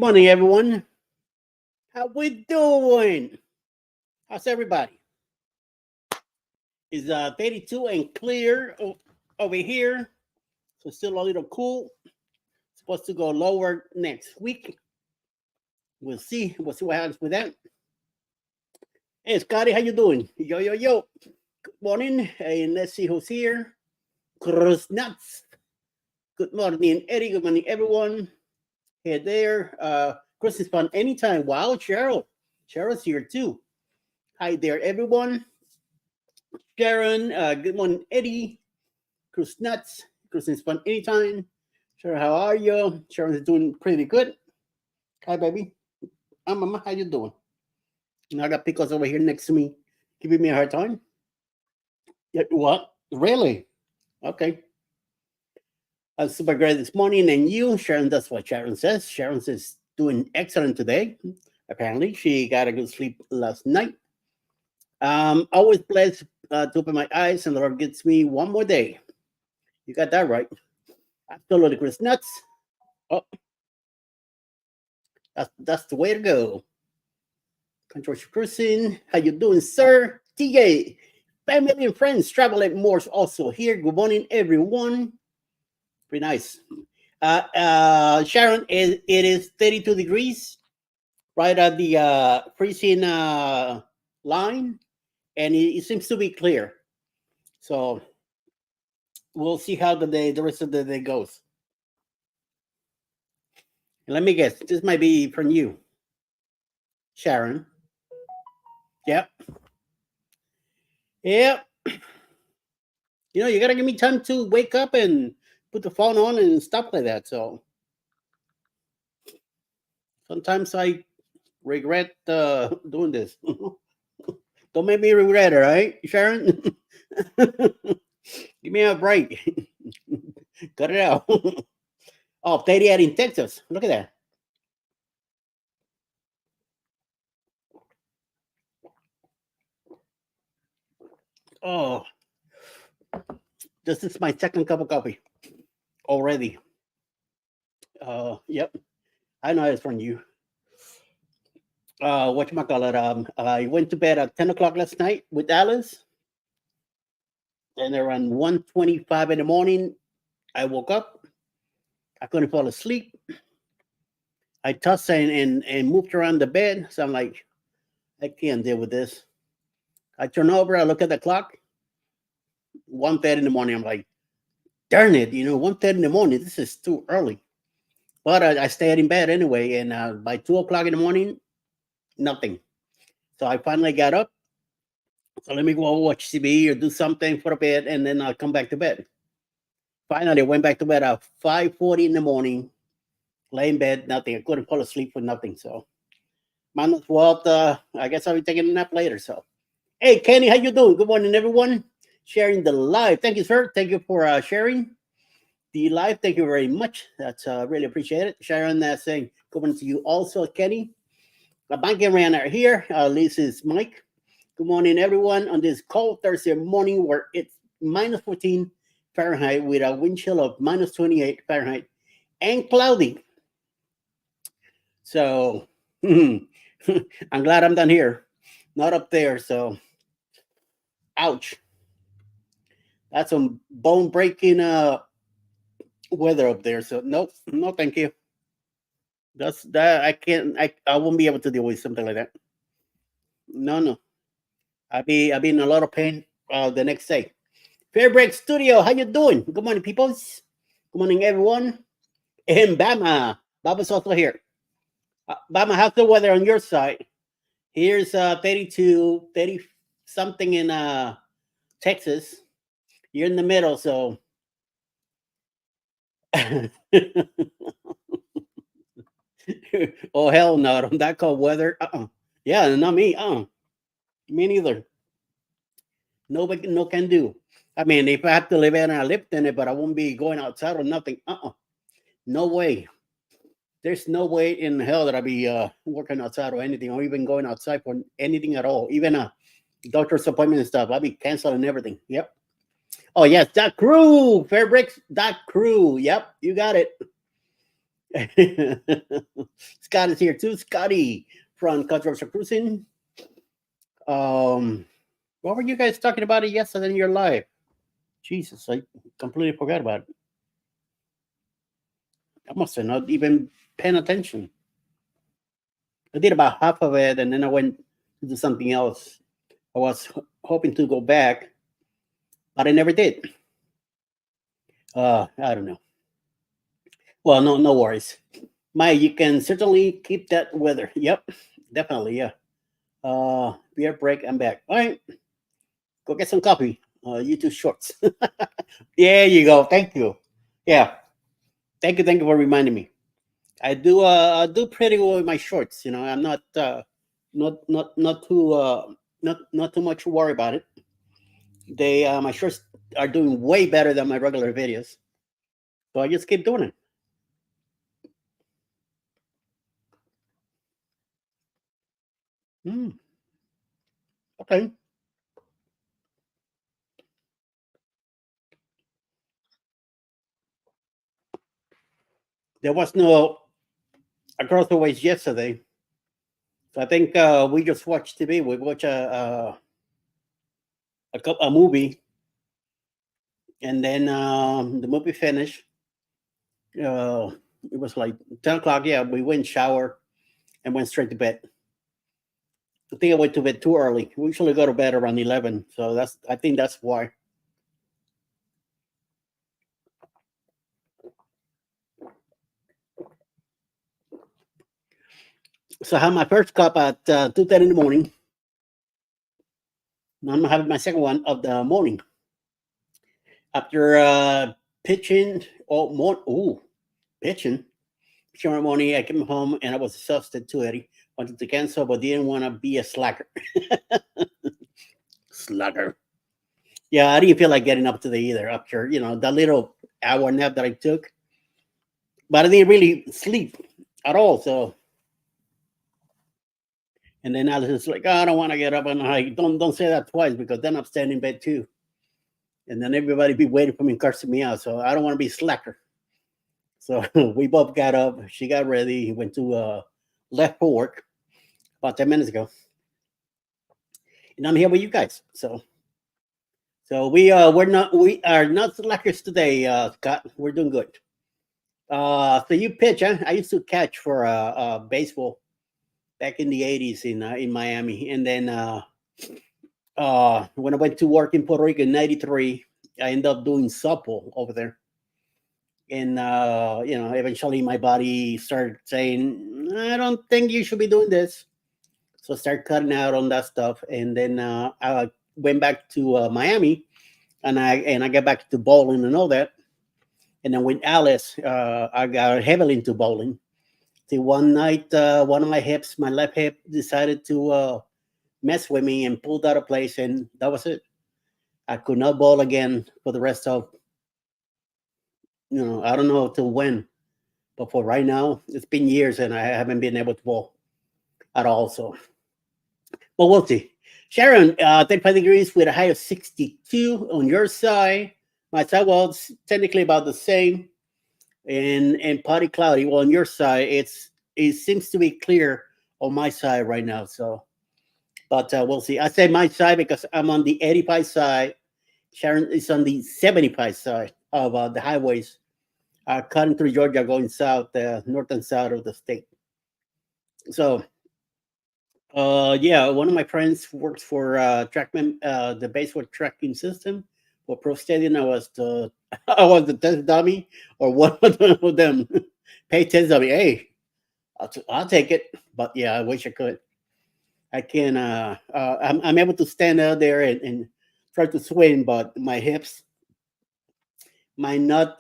morning, everyone. How we doing? How's everybody? Is 32 and clear over here. So still a little cool. Supposed to go lower next week. We'll see. We'll see what happens with that. Hey, Scotty, how you doing? Yo, yo, yo. Good morning. And let's see who's here. Cruz Nuts. Good morning, Eddie. Good morning, everyone. Hey there. Chris is fun anytime. Wow, Cheryl. Cheryl's here too. Hi there, everyone. Sharon, good morning, Eddie. Cruz Nuts. Chris is fun anytime. Sharon, how are you? Sharon's doing pretty good. Hi, baby. Mama, how you doing? And I got Pickles over here next to me, giving me a hard time. Yeah, what? Really? Okay. I was super great this morning, and you, Sharon, that's what Sharon says. Sharon says doing excellent today. Apparently, she got a good sleep last night. Always blessed to open my eyes, and the Lord gives me one more day. You got that right. Absolutely, Chris Nuts. Oh, that's the way to go. Controversial Cruising, how you doing, sir? TA, family and friends, traveling more also here. Good morning, everyone. Pretty nice. Sharon, it is 32 degrees, right at the freezing line, and it seems to be clear. So we'll see how the rest of the day goes. Let me guess, this might be from you, Sharon. Yep. Yep. You gotta give me time to wake up and put the phone on and stuff like that. So sometimes I regret doing this. Don't make me regret it, right, Sharon? Give me a break. Cut it out. Oh, 38 in Texas. Look at that. Oh, this is my second cup of coffee already. Yep. I know it's from you. Whatchamacallit, I went to bed at 10 o'clock last night with Alice. And around 1:25 in the morning, I woke up. I couldn't fall asleep. I tossed and moved around the bed. So I'm like, I can't deal with this. I turn over, I look at the clock. 1:30 in the morning. I'm like, darn it, 1:30 in the morning. This is too early. But I stayed in bed anyway. And by 2 o'clock in the morning, nothing. So I finally got up. So let me go watch TV or do something for a bit, and then I'll come back to bed. Finally, I went back to bed at 5:40 in the morning. Lay in bed, nothing. I couldn't fall asleep for nothing. So, well, I guess I'll be taking a nap later. So, hey, Kenny, how you doing? Good morning, everyone. Sharing the live. Thank you, sir. Thank you for sharing the live. Thank you very much. That's really appreciated. Sharon saying good morning to you also, Kenny. Mike and Ryan are here. This is Mike. Good morning, everyone. On this cold Thursday morning where it's minus 14 Fahrenheit with a wind chill of minus 28 Fahrenheit and cloudy. So I'm glad I'm down here, not up there. So, ouch. That's some bone breaking weather up there. So nope, no, thank you. That's that I can't. I won't be able to deal with something like that. No. I'll be in a lot of pain the next day. Fairbreak Studio, how you doing? Good morning, peoples. Good morning, everyone. And Bama. Bama's also here. Bama, how's the weather on your side? Here's 32, 30 something in Texas. You're in the middle, so. Oh, hell no. That cold weather. Yeah, not me. Me neither. Nobody, no can do. I mean, if I have to live in it, I lived in it, but I won't be going outside or nothing. No way. There's no way in hell that I'll be working outside or anything, or even going outside for anything at all. Even a doctor's appointment and stuff. I'll be canceling everything. Yep. Oh, yes. That crew. Fairbricks. That crew. Yep. You got it. Scott is here too. Scotty from Controversial Cruising. Um, what were you guys talking about it yesterday in your live? Jesus, I completely forgot about it. I must have not even paying attention. I did about half of it, and then I went to do something else. I was hoping to go back, but I never did. I don't know. Well, no worries. Mike, you can certainly keep that weather. Yep, definitely, yeah. Beer break, I'm back. All right, go get some coffee. You two shorts. There you go. Thank you. Yeah, thank you for reminding me. I do pretty well with my shorts. You know, I'm not too not too much to worry about it. They my shorts are doing way better than my regular videos, so I just keep doing it. Mm, okay, there was no across the ways yesterday, so I think we just watched TV. We watched a movie, and then the movie finished. Uh, it was like 10 o'clock. Yeah, we went shower and went straight to bed. I think I went to bed too early. We usually go to bed around 11, so that's I think that's why. So I had my first cup at 2:10 in the morning. Now I'm having my second one of the morning after pitching. Ooh, pitching ceremony. I came home and I was exhausted too, Eddie. Wanted to cancel, but didn't want to be a slacker. Slacker. Yeah, I didn't feel like getting up today either after the little hour nap that I took, but I didn't really sleep at all. So and then Alice is like, oh, I don't want to get up, and I don't say that twice because then I'm standing in bed too, and then everybody be waiting for me and cursing me out. So I don't want to be slacker. So we both got up. She got ready. He went to left for work about 10 minutes ago, and I'm here with you guys. So we are not slackers today, Scott. We're doing good. So you pitch, huh? I used to catch for baseball back in the '80s in Miami, and then when I went to work in Puerto Rico in '93, I ended up doing softball over there, and eventually my body started saying, I don't think you should be doing this, so I started cutting out on that stuff, and then I went back to Miami, and I got back to bowling and all that, and then with Alice, I got heavily into bowling. See, one night, one of my hips, my left hip, decided to mess with me and pulled out of place, and that was it. I could not bowl again for the rest of, I don't know till when, but for right now, it's been years and I haven't been able to bowl at all. So, but we'll see. Sharon, 35 degrees with a high of 62 on your side. My side, well, it's technically about the same. And partly cloudy. Well, on your side, it seems to be clear on my side right now. So, but we'll see. I say my side because I'm on the 85 side. Sharon is on the 75 side of the highways cutting through Georgia, going south, north and south of the state. So, yeah, one of my friends works for Trackman, the baseball tracking system for Pro Stadium. I was the I was the test dummy, or one of them pay test dummy. Hey, I'll take it, but yeah, I wish I could. I can. I'm able to stand out there and try to swing, but my hips might not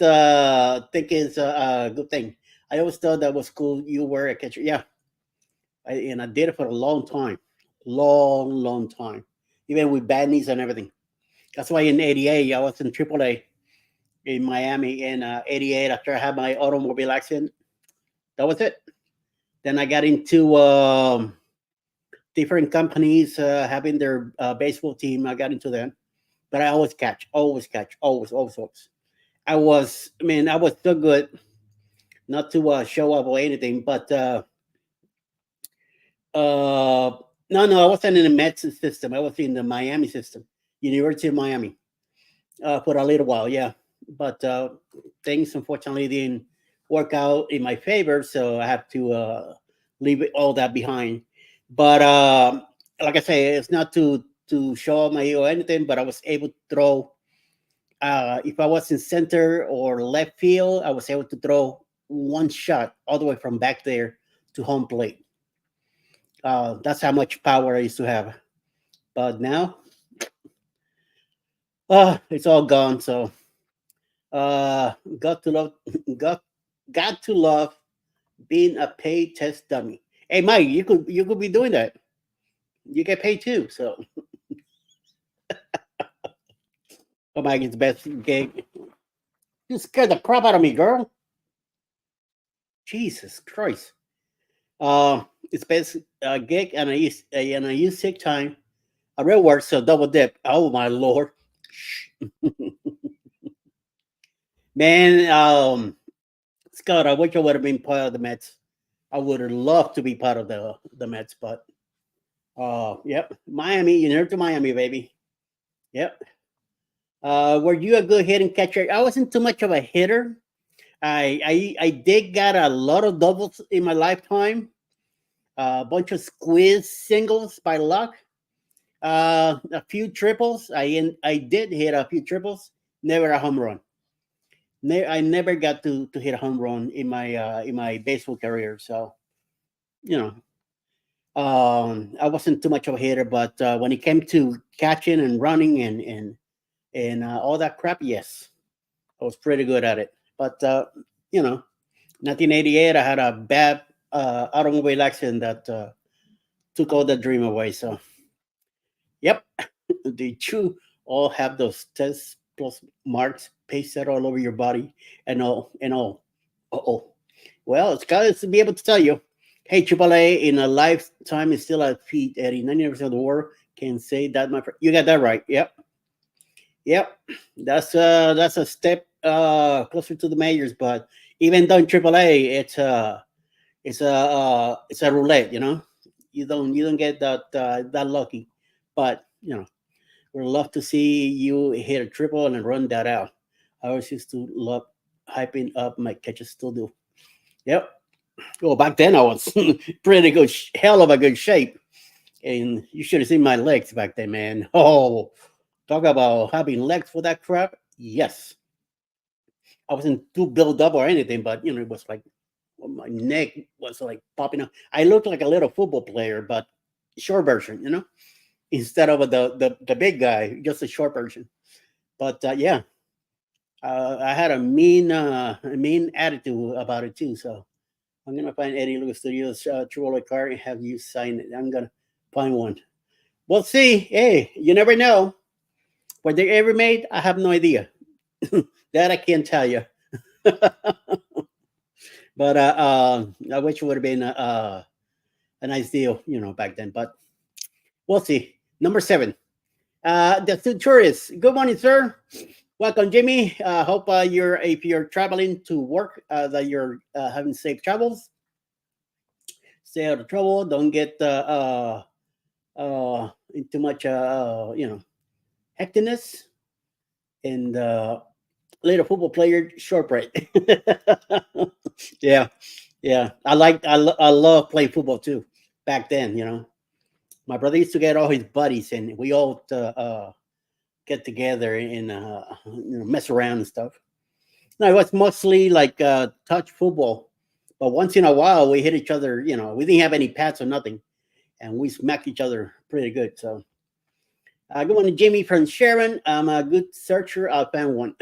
think it's a good thing. I always thought that was cool. You were a catcher, yeah, and I did it for a long time, long time, even with bad knees and everything. That's why in '88 I was in AAA in Miami. In '88, after I had my automobile accident, that was it. Then I got into different companies having their baseball team. I got into them, but I always catch, always catch, always. I was, man, I was so good not to show up or anything, but no, I wasn't in the Mets system. I was in the Miami system, University of Miami, for a little while, yeah. But things unfortunately didn't work out in my favor, so I have to leave all that behind. But like I say, it's not to show my or anything, but I was able to throw. If I was in center or left field, I was able to throw one shot all the way from back there to home plate. That's how much power I used to have. But now, it's all gone. So, got to love, got got to love being a paid test dummy. Hey, Mike, you could be doing that. You get paid too. So, oh, Mike, it's the best gig. You scared the crap out of me, girl. Jesus Christ. It's best gig, and I use sick time. I real work, so double dip. Oh my lord, man. Scott, I wish I would have been part of the Mets. I would have loved to be part of the Mets, but yep, Miami. You're near to Miami, baby. Yep. Were you a good hitting catcher? I wasn't too much of a hitter. I did got a lot of doubles in my lifetime. A bunch of squeeze singles by luck. A few triples. I did hit a few triples. Never a home run. I never got to hit a home run in my baseball career. So you know, I wasn't too much of a hitter, but when it came to catching and running and all that crap, yes, I was pretty good at it. But you know, 1988, I had a bad automobile accident that took all the dream away. So yep, they too all have those test plus marks pasted all over your body and all and all. Oh, well, it's got to be able to tell you, hey, AAA in a lifetime is still at feet, Eddie. 90% of the world can say that, my friend. You got that right. Yep, yep. That's a step closer to the majors, but even though in AAA, it's a roulette. You don't get that lucky, but we'd love to see you hit a triple and then run that out. I always used to love hyping up my catches. Still do. Yep. Well, back then I was pretty good, hell of a good shape, and you should have seen my legs back then, man. Oh, talk about having legs for that crap. Yes, I wasn't too built up or anything, but it was like my neck was like popping up. I looked like a little football player, but short version, instead of the big guy, just a short version. But yeah, I had a mean attitude about it too. So I'm gonna find Eddie Lugo Studios True Wallet card and have you sign it. I'm gonna find one. We'll see. Hey, you never know. Were they ever made? I have no idea. That I can't tell you. But I wish it would have been a nice deal, back then. But we'll see. Number 7. The Centurious. Good morning, sir. Welcome, Jimmy. Hope if you're traveling to work, that you're having safe travels. Stay out of trouble. Don't get in too much hecticness and little football player shortbread. Yeah, yeah. I love playing football too. Back then, my brother used to get all his buddies, and we all get together and mess around and stuff. No, it was mostly like touch football, but once in a while we hit each other. We didn't have any pads or nothing, and we smacked each other pretty good. So, good morning, Jimmy from Sharon. I'm a good searcher. I found one.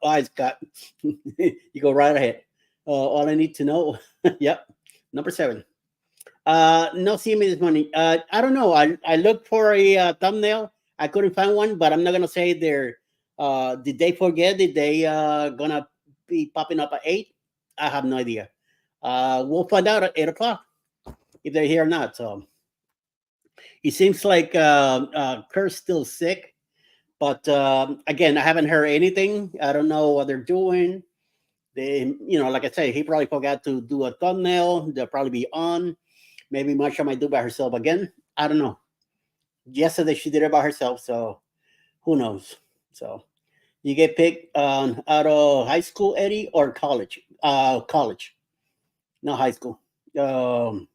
Oh, Scott. You go right ahead. All I need to know. Yep. Number 7. No CME this morning. I don't know. I looked for a thumbnail. I couldn't find one, but I'm not gonna say they're. Did they forget? Did they gonna be popping up at 8? I have no idea. We'll find out at 8 o'clock if they're here or not. So it seems like Kurt's still sick, but again, I haven't heard anything. I don't know what they're doing. They, like I say, he probably forgot to do a thumbnail. They'll probably be on. Maybe Marsha might do by herself again. I don't know. Yesterday she did it by herself, so who knows? So you get picked out of high school, Eddie, or college? College, not high school. Um,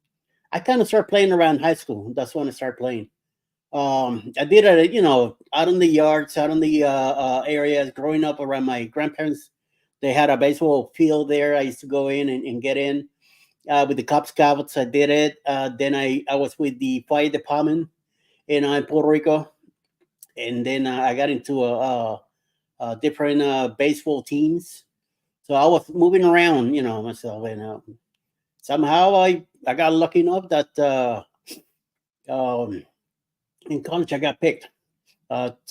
I kind of start playing around high school. That's when I start playing. I did it, out in the yards, out in the areas. Growing up around my grandparents, they had a baseball field there. I used to go in and get in with the Cub Scouts. I did it. Then I was with the fire department in Puerto Rico, and then I got into different baseball teams. So I was moving around, myself, and somehow I got lucky enough that um, in college I got picked. But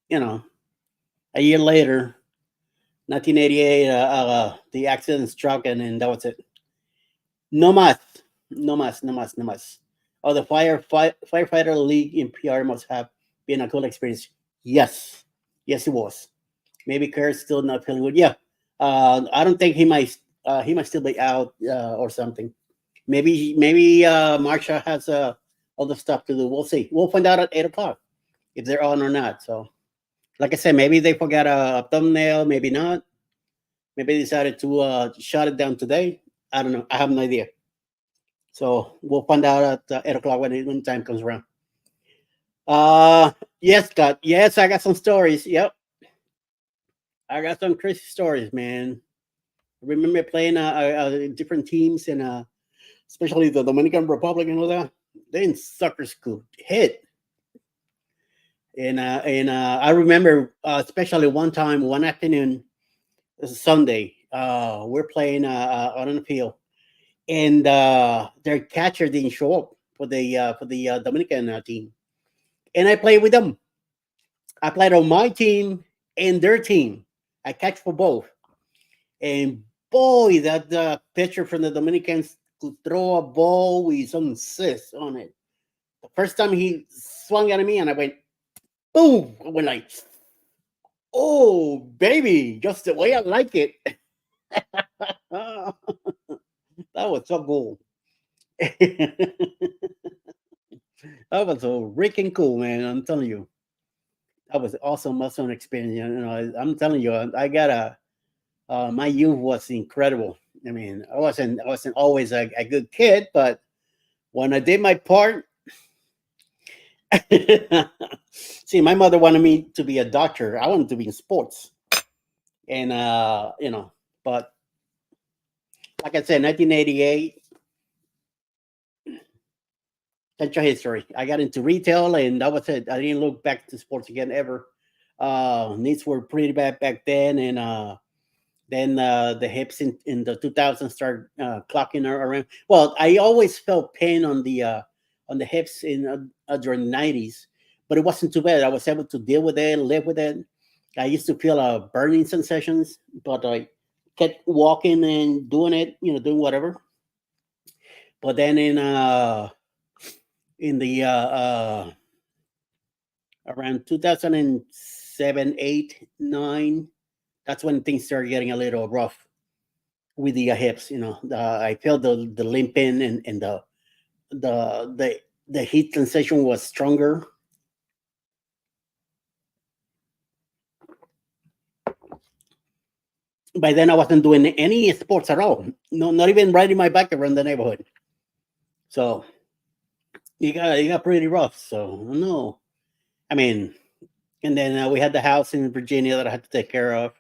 you know, a year later, 1988, the accident struck, and then that was it. No más, no más, no más, no más. Oh, the firefighter league in PR must have been a cool experience. Yes, yes, it was. Maybe Kurt's still not feeling good. Yeah, I don't think he might still be out or something. Maybe Marsha has other stuff to do. We'll see. We'll find out at 8 o'clock if they're on or not. So, like I said, maybe they forgot a thumbnail. Maybe not. Maybe they decided to shut it down today. I don't know. I have no idea. So we'll find out at 8 o'clock when time comes around. Yes, Scott. Yes, I got some stories. Yep, I got some crazy stories, man. I remember playing different teams and especially the Dominican Republic and all that. They in sucker school hit, and I remember especially one time, one afternoon, it was a Sunday. We're playing on the field, and their catcher didn't show up for the Dominican team, and I played with them. I played on my team and their team. I catch for both, and boy, that pitcher from the Dominicans could throw a ball with some insist on it. The first time he swung at me, and I went boom. I went like, oh baby, just the way I like it. That was so cool. That was so freaking cool, man. I'm telling you, that was awesome experience. I'm telling you, I got a my youth was incredible. I mean, I wasn't always a good kid, but when I did my part, see, my mother wanted me to be a doctor. I wanted to be in sports, and but like I said, 1988, Central history. I got into retail, and that was it. I didn't look back to sports again ever. Knees were pretty bad back then, and then the hips in the 2000s started clocking around. Well, I always felt pain on the hips in during the 90s, but it wasn't too bad. I was able to deal with it, live with it. I used to feel burning sensations, but I kept walking and doing it, doing whatever. But then in the around 2007, 8, 9, that's when things started getting a little rough with the hips. I felt the limping and the heat sensation was stronger. By then, I wasn't doing any sports at all. No, not even riding my bike around the neighborhood. So you got pretty rough. So no, I mean, and then we had the house in Virginia that I had to take care of.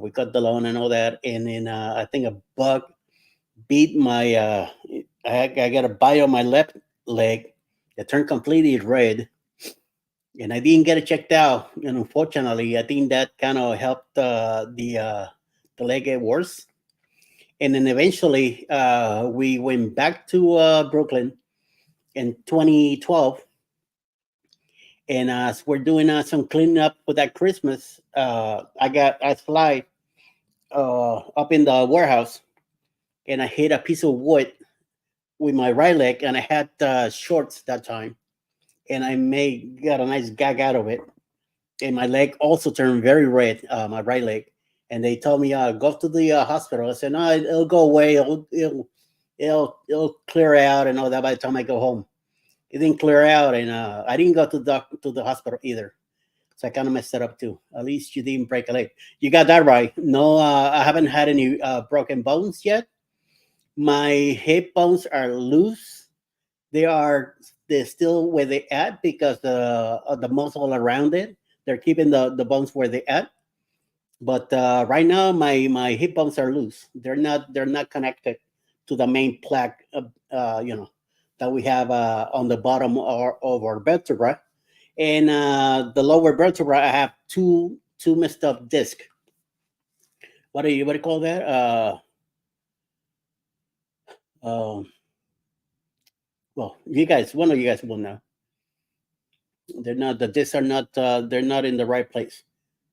We got the loan and all that, and then I think a bug beat my. I got a bite on my left leg. It turned completely red, and I didn't get it checked out. And unfortunately, I think that kind of helped the leg get worse. And then eventually, we went back to Brooklyn in 2012, and as we're doing some cleaning up for that Christmas, I fly up in the warehouse, and I hit a piece of wood with my right leg, and I had shorts that time, and I may got a nice gag out of it. and my leg also turned very red, my right leg. And they told me, go to the hospital. I said, no, it'll go away. It'll clear out and all that by the time I go home. It didn't clear out, and I didn't go to the hospital either. So I kind of messed that up too. At least you didn't break a leg. You got that right. No, I haven't had any broken bones yet. My hip bones are loose. They are they're still where they at because the muscle around it. They're keeping the bones where they at. But right now, my hip bones are loose. They're not connected to the main plaque, that we have on the bottom of our vertebra. And the lower vertebra, I have two messed up disc. What do you call that? Um, well, one of you guys will know. They're not the discs are not they're not in the right place.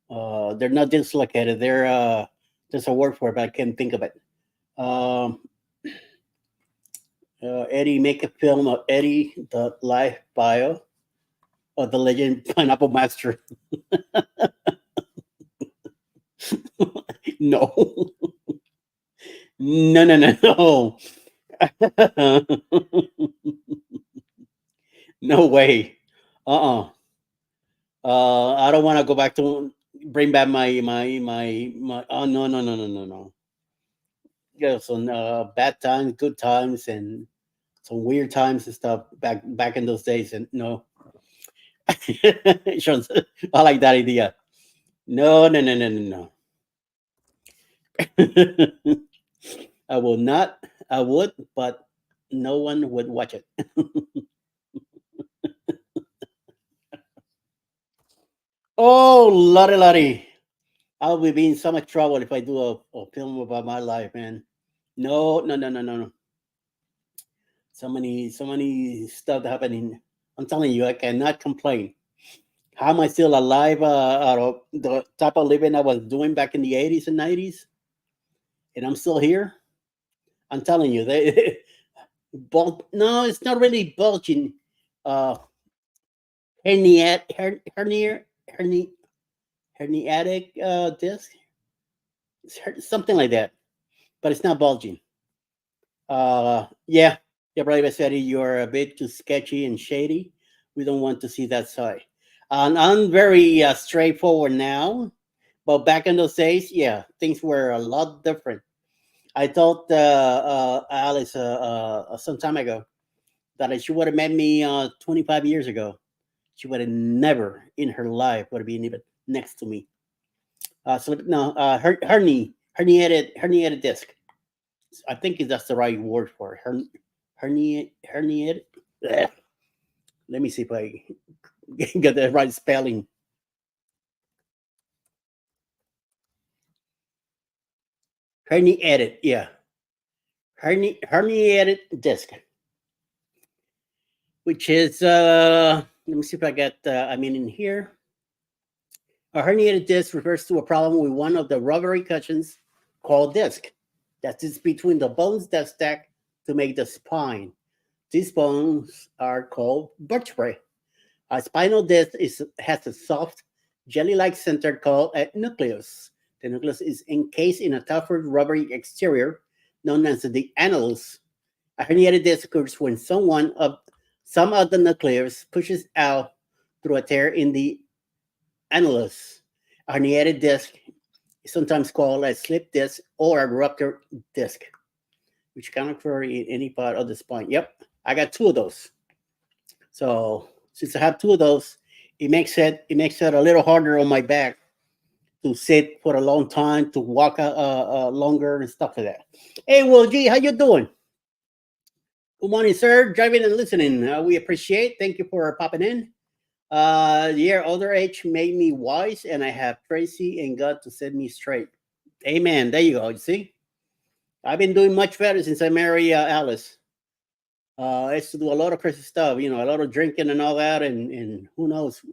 They're not dislocated. There's a word for it, but I can't think of it. Um, Eddie, make a film of Eddie, the life bio of the legend Pineapple Master. No, no, no, no, no. No way. Uh-uh. I don't want to go back to bring back my. Oh, no, no, no, no, no, no. Yeah, some bad times, good times, and some weird times and stuff back in those days. And no, Sean, I like that idea. No, no, no, no, no, no. I will not. I would, but no one would watch it. Oh, lottie, lottie. I'll be in so much trouble if I do a film about my life, man. No, no, no, no, no, no. So many stuff happening. I'm telling you, I cannot complain. How am I still alive out of the type of living I was doing back in the 80s and 90s? And I'm still here? I'm telling you, they, no, it's not really bulging. Uh, hernia, hernia, herniatic disc, something like that. But it's not bulging. Yeah, yeah, brother Eddie, you're a bit too sketchy and shady. We don't want to see that side. I'm very straightforward now, but back in those days, yeah, things were a lot different. I told Alice some time ago that if she would have met me 25 years ago, she would have never in her life would have been even next to me. So no, herniated disc. I think that's the right word for it. Herniated. Blech. Let me see if I get the right spelling. Herniated, yeah. Herniated disc, which is let me see if I get I mean in here. A herniated disc refers to a problem with one of the rubbery cushions called disc that sits between the bones that stack to make the spine. These bones are called vertebrae. A spinal disc has a soft, jelly-like center called a nucleus. The nucleus is encased in a tougher, rubbery exterior known as the annulus. A herniated disc occurs when some of the nucleus pushes out through a tear in the annulus. A herniated disc is sometimes called a slip disc or a ruptured disc, which can occur in any part of the spine. Yep, I got two of those. So since I have two of those, it makes it a little harder on my back to sit for a long time, to walk longer and stuff like that. Hey, Will G, how you doing? Good morning, sir. Driving and listening. We appreciate. Thank you for popping in. Yeah, older age made me wise, and I have Tracy and God to set me straight. Amen. There you go. You see, I've been doing much better since I married Alice. I used to do a lot of crazy stuff, a lot of drinking and all that, and who knows.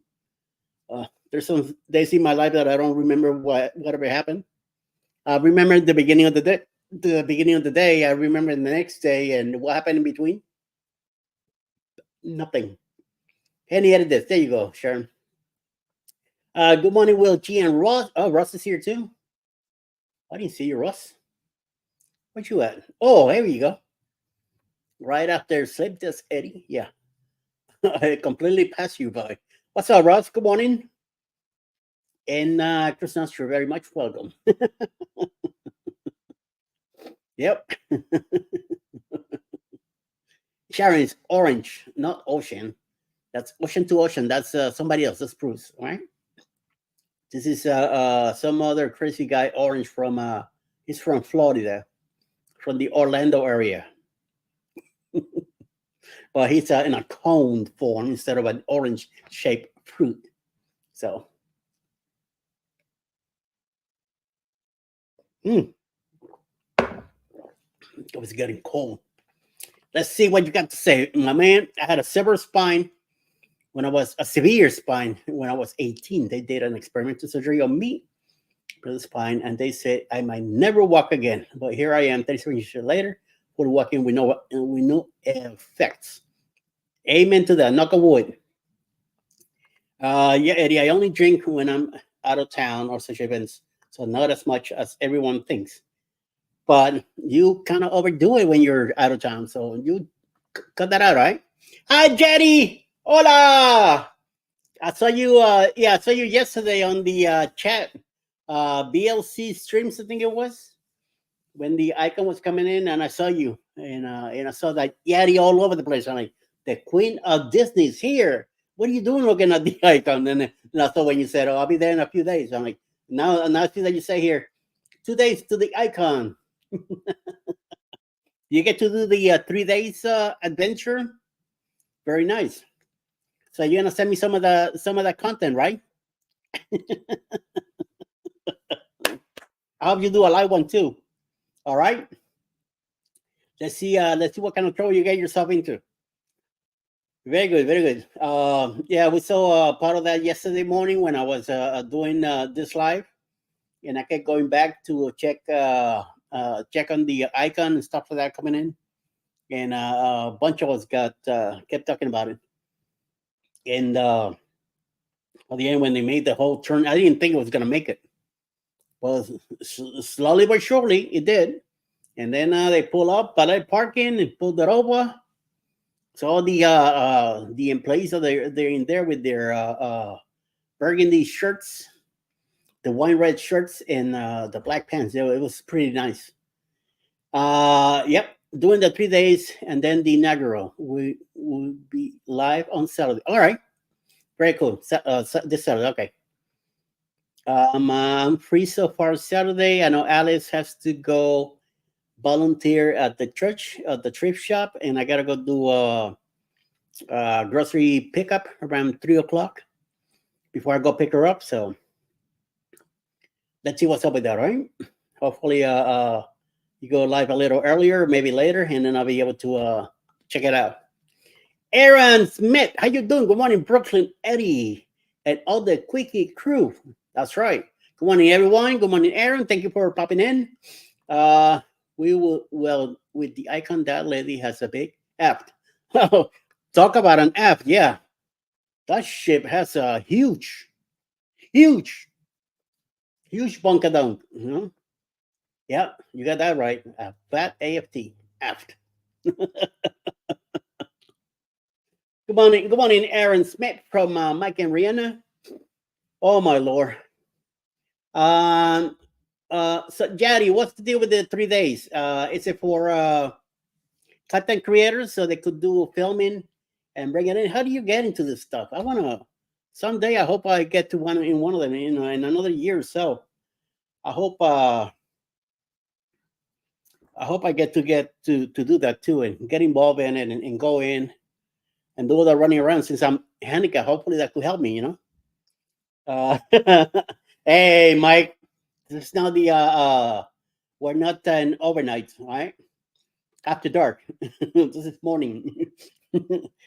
There's some days in my life that I don't remember whatever happened. I remember the beginning of the day. The beginning of the day, I remember the next day, and what happened in between. Nothing. And he added this. There you go, Sharon. Good morning, Will G and Ross. Oh, Russ is here too. I didn't see you, Russ. Where you at? Oh, here you go. Right after sleep desk, Eddie. Yeah, I completely passed you by. What's up, Ross? Good morning. And Chris Nostra, very much welcome. Yep. Sharon is orange, not ocean. That's ocean to ocean. That's somebody else. That's Bruce, all right? This is some other crazy guy, orange from he's from Florida, from the Orlando area. But he's in a cone form instead of an orange shaped fruit. So, it was getting cold. Let's see what you got to say, my man. I had a severe spine when I was a severe spine when I was 18. They did an experimental surgery on me for the spine, and they said I might never walk again. But here I am, 37 years later, we're walking with no effects. Amen to that. Knock on wood. Yeah, Eddie. I only drink when I'm out of town or such events, so not as much as everyone thinks. But you kind of overdo it when you're out of town, so you cut that out, right? Hi, Jetty. Hola. I saw you. Yeah, I saw you yesterday on the chat. BLC streams, I think it was when the icon was coming in, and I saw you, and I saw that Yeti all over the place. I'm like, the Queen of Disney's here. What are you doing looking at the icon? And I saw when you said, "Oh, I'll be there in a few days." I'm like, now I see that you say here, 2 days to the icon. You get to do the 3 days adventure. Very nice. So you're gonna send me some of that content, right? I hope you do a live one too. All right. Let's see what kind of trouble you get yourself into. Very good, very good. Yeah, we saw part of that yesterday morning when I was doing this live, and I kept going back to check on the icon and stuff like that coming in, and a bunch of us got kept talking about it. And at the end, when they made the whole turn, I didn't think it was gonna make it. Well, slowly but surely, it did. And then they pull up, valet parking, and pulled it over. So all the employees are they're in there with their burgundy shirts, the wine red shirts, and the black pants. It was pretty nice. Yep, doing the 3 days, and then the inaugural. We will be live on Saturday. All right, very cool. This Saturday, okay. I'm free so far Saturday. I know Alice has to go volunteer at the church, at the thrift shop, and I gotta go do a grocery pickup around 3 o'clock before I go pick her up. So let's see what's up with that, right? Hopefully, you go live a little earlier, maybe later, and then I'll be able to check it out. Aaron Smith, how you doing? Good morning, Brooklyn, Eddie, and all the Quickie crew. That's right. Good morning, everyone. Good morning, Aaron. Thank you for popping in. We will, well, with the icon, that lady has a big app. Talk about an app. Yeah, that ship has a huge, huge bunker down. Yeah, you got that right. A fat AFT. Aft. Good morning, Aaron Smith from Mike and Rihanna. Oh my lord. Um. So, Jaddy, what's the deal with the 3 days? Is it for content creators so they could do filming and bring it in? How do you get into this stuff? I wanna someday. I hope I get to one of them. In another year or so. I hope. I hope I get to do that too and get involved in it and go in and do all that running around since I'm handicapped. Hopefully that could help me. Uh, hey, Mike, this is now the we're not an overnight, right? After dark. This is morning.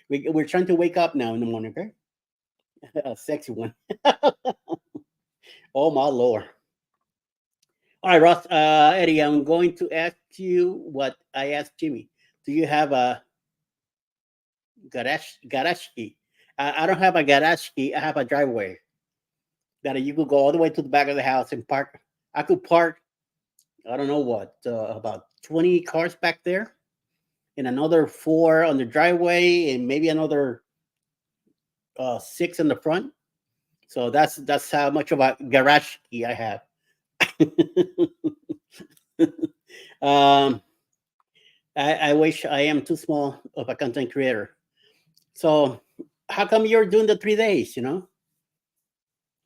We're trying to wake up now in the morning, okay? A sexy one. Oh my lord. All right, Ross. Eddie, I'm going to ask you what I asked Jimmy. Do you have a garage key? I don't have a garage key. I have a driveway. that you could go all the way to the back of the house and park. I could park, I don't know what, about 20 cars back there, and another four on the driveway, and maybe another six in the front. So that's how much of a garage key I have. um, I wish I am too small of a content creator. So how come you're doing the 3 days?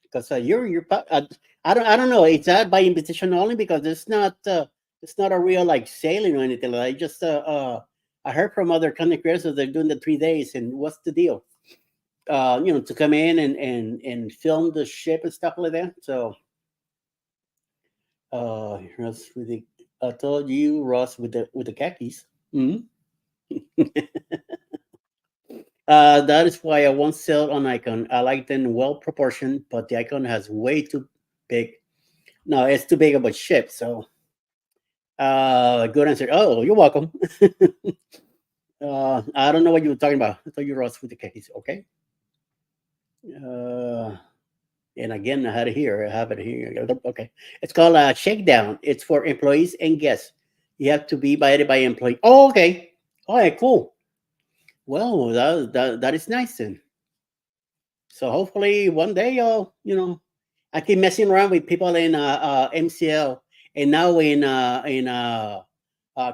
Because I don't know. It's not by invitation only because it's not a real like sailing or anything. I just I heard from other content creators that they're doing the 3 days, and what's the deal? To come in and film the ship and stuff like that. So Russ with the I told you Russ with the khakis. Mhm. That is why I won't sell on icon. I like them well proportioned, but the icon has way too big. No, it's too big of a ship. So, good answer. Oh, you're welcome. I don't know what you were talking about. I thought you were with the case. Okay. Uh, and again, I had it here. I have it here. Okay. It's called a shakedown. It's for employees and guests. You have to be invited by employee. Oh, okay. All right, cool. Well, that is nice then. So hopefully one day I keep messing around with people in MCL and now in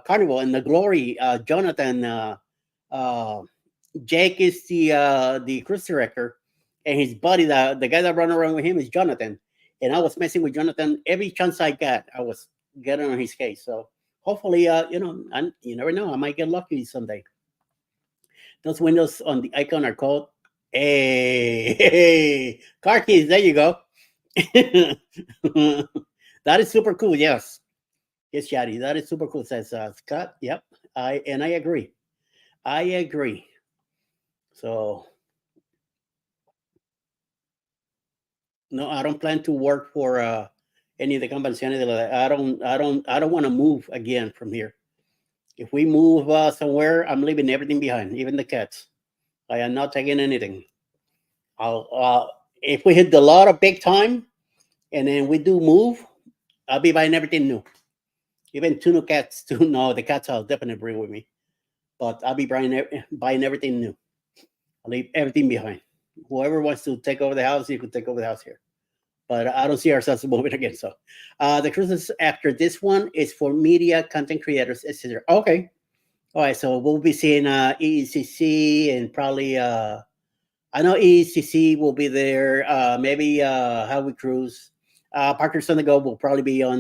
Carnival and the Glory. Jonathan, Jake is the cruise director, and his buddy, the guy that run around with him, is Jonathan. And I was messing with Jonathan every chance I got. I was getting on his case. So hopefully, you never know. I might get lucky someday. Those windows on the icon are called hey, car keys. There you go. That is super cool. Yes, yes, Shadi, that is super cool. Says Scott. Yep, I agree. I agree. So no, I don't plan to work for any of the companies. Anything like that. I don't want to move again from here. If we move somewhere, I'm leaving everything behind, even the cats. I am not taking anything. If we hit the lot of big time, and then we do move, I'll be buying everything new. Even two new cats too. No, the cats I'll definitely bring with me. But I'll be buying everything new. I'll leave everything behind. Whoever wants to take over the house, you can take over the house here. But I don't see ourselves moving again. So the cruises after this one is for media, content creators, etc. Okay. All right. So we'll be seeing EECC and probably I know EECC will be there. Maybe How We Cruise. Parker's on the Go will probably be on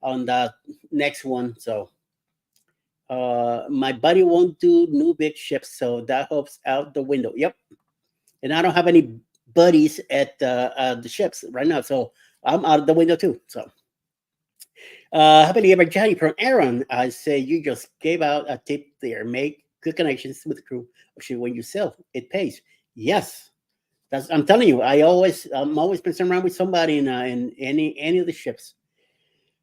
the next one. So my buddy won't do new big ships, so that helps out the window. Yep. And I don't have any buddies at the ships right now, so I'm out of the window too. So happily ever Johnny from Aaron. I say you just gave out a tip there. Make good connections with the crew. Actually, when you sell, it pays. Yes. I'm telling you. I'm always messing around with somebody in any of the ships,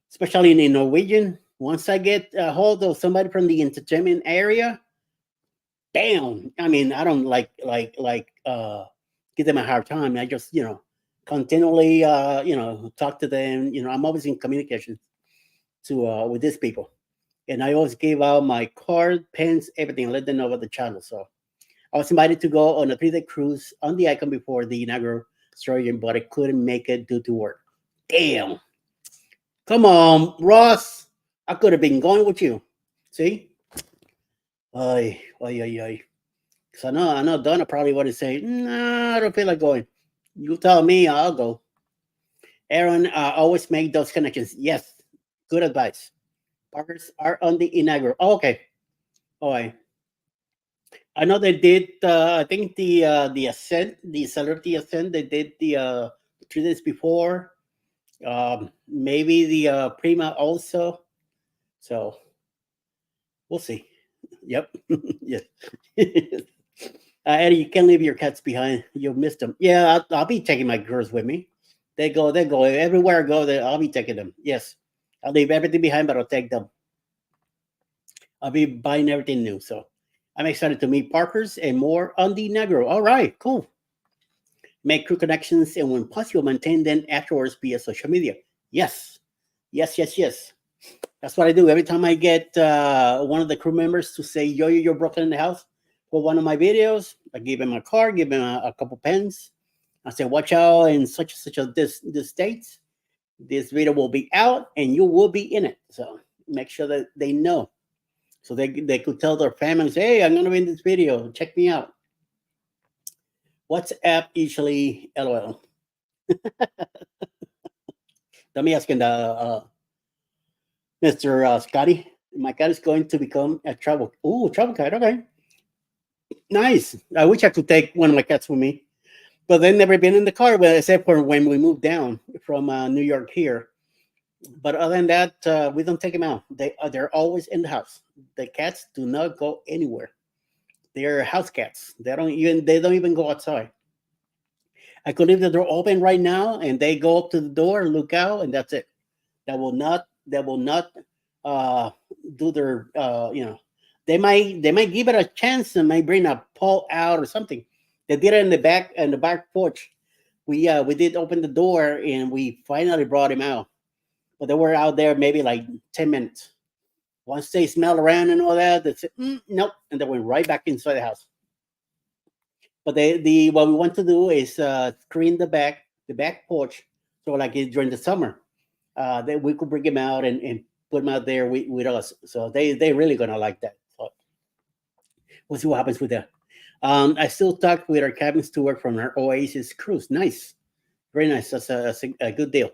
especially in the Norwegian. Once I get a hold of somebody from the entertainment area, bam. I mean, I don't give them a hard time. I just continually talk to them. I'm always in communication to with these people, and I always give out my card, pens, everything. Let them know about the channel. So I was invited to go on a 3-day cruise on the Icon before the inaugural story, but I couldn't make it due to work. Damn. Come on, Ross. I could have been going with you. See? Ay, ay, ay, ay. So I know Donna probably would say, nah, I don't feel like going. You tell me, I'll go. Aaron, always make those connections. Yes, good advice. Parkers are on the inaugural. Oh, okay. All right. I know they did. I think the ascent, the celebrity ascent, they did the 3 days before. Maybe the Prima also. So we'll see. Yep. Yes. Eddie, you can't leave your cats behind. You'll miss them. Yeah, I'll be taking my girls with me. They go everywhere I go. I'll be taking them. Yes, I'll leave everything behind, but I'll take them. I'll be buying everything new. So I'm excited to meet Parkers and more on the Negro. All right, cool. make true connections, and when possible, maintain them afterwards via social media. Yes, yes, yes, yes. That's what I do every time I get one of the crew members to say, "Yo, you're broken in the house." For one of my videos, I give him a card, give him a couple pens. I say, "Watch out in such and such a this dates. This video will be out, and you will be in it." So make sure that they know, so they could tell their families, "Hey, I'm gonna be in this video. Check me out." WhatsApp usually, LOL. Let me ask you, Mr. Scotty. My cat is going to become a travel. Ooh, travel cat. Okay, nice. I wish I could take one of my cats with me, but they've never been in the car, well, except for when we moved down from New York here. But other than that, we don't take them out. They're always in the house. The cats do not go anywhere. They're house cats. They don't even go outside. I could leave the door open right now, and they go up to the door, look out, and that's it. That will not uh, do their they might give it a chance and might bring a paw out or something. They did it in the back porch. We did open the door and we finally brought him out, but they were out there maybe like 10 minutes. Once they smell around and all that, they said, nope, and they went right back inside the house. But the what we want to do is screen the back porch, so like during the summer, that we could bring him out and put him out there with us. So they really gonna like that. So we'll see what happens with that. I still talk with our cabin steward from our Oasis cruise. Nice, very nice. That's a good deal.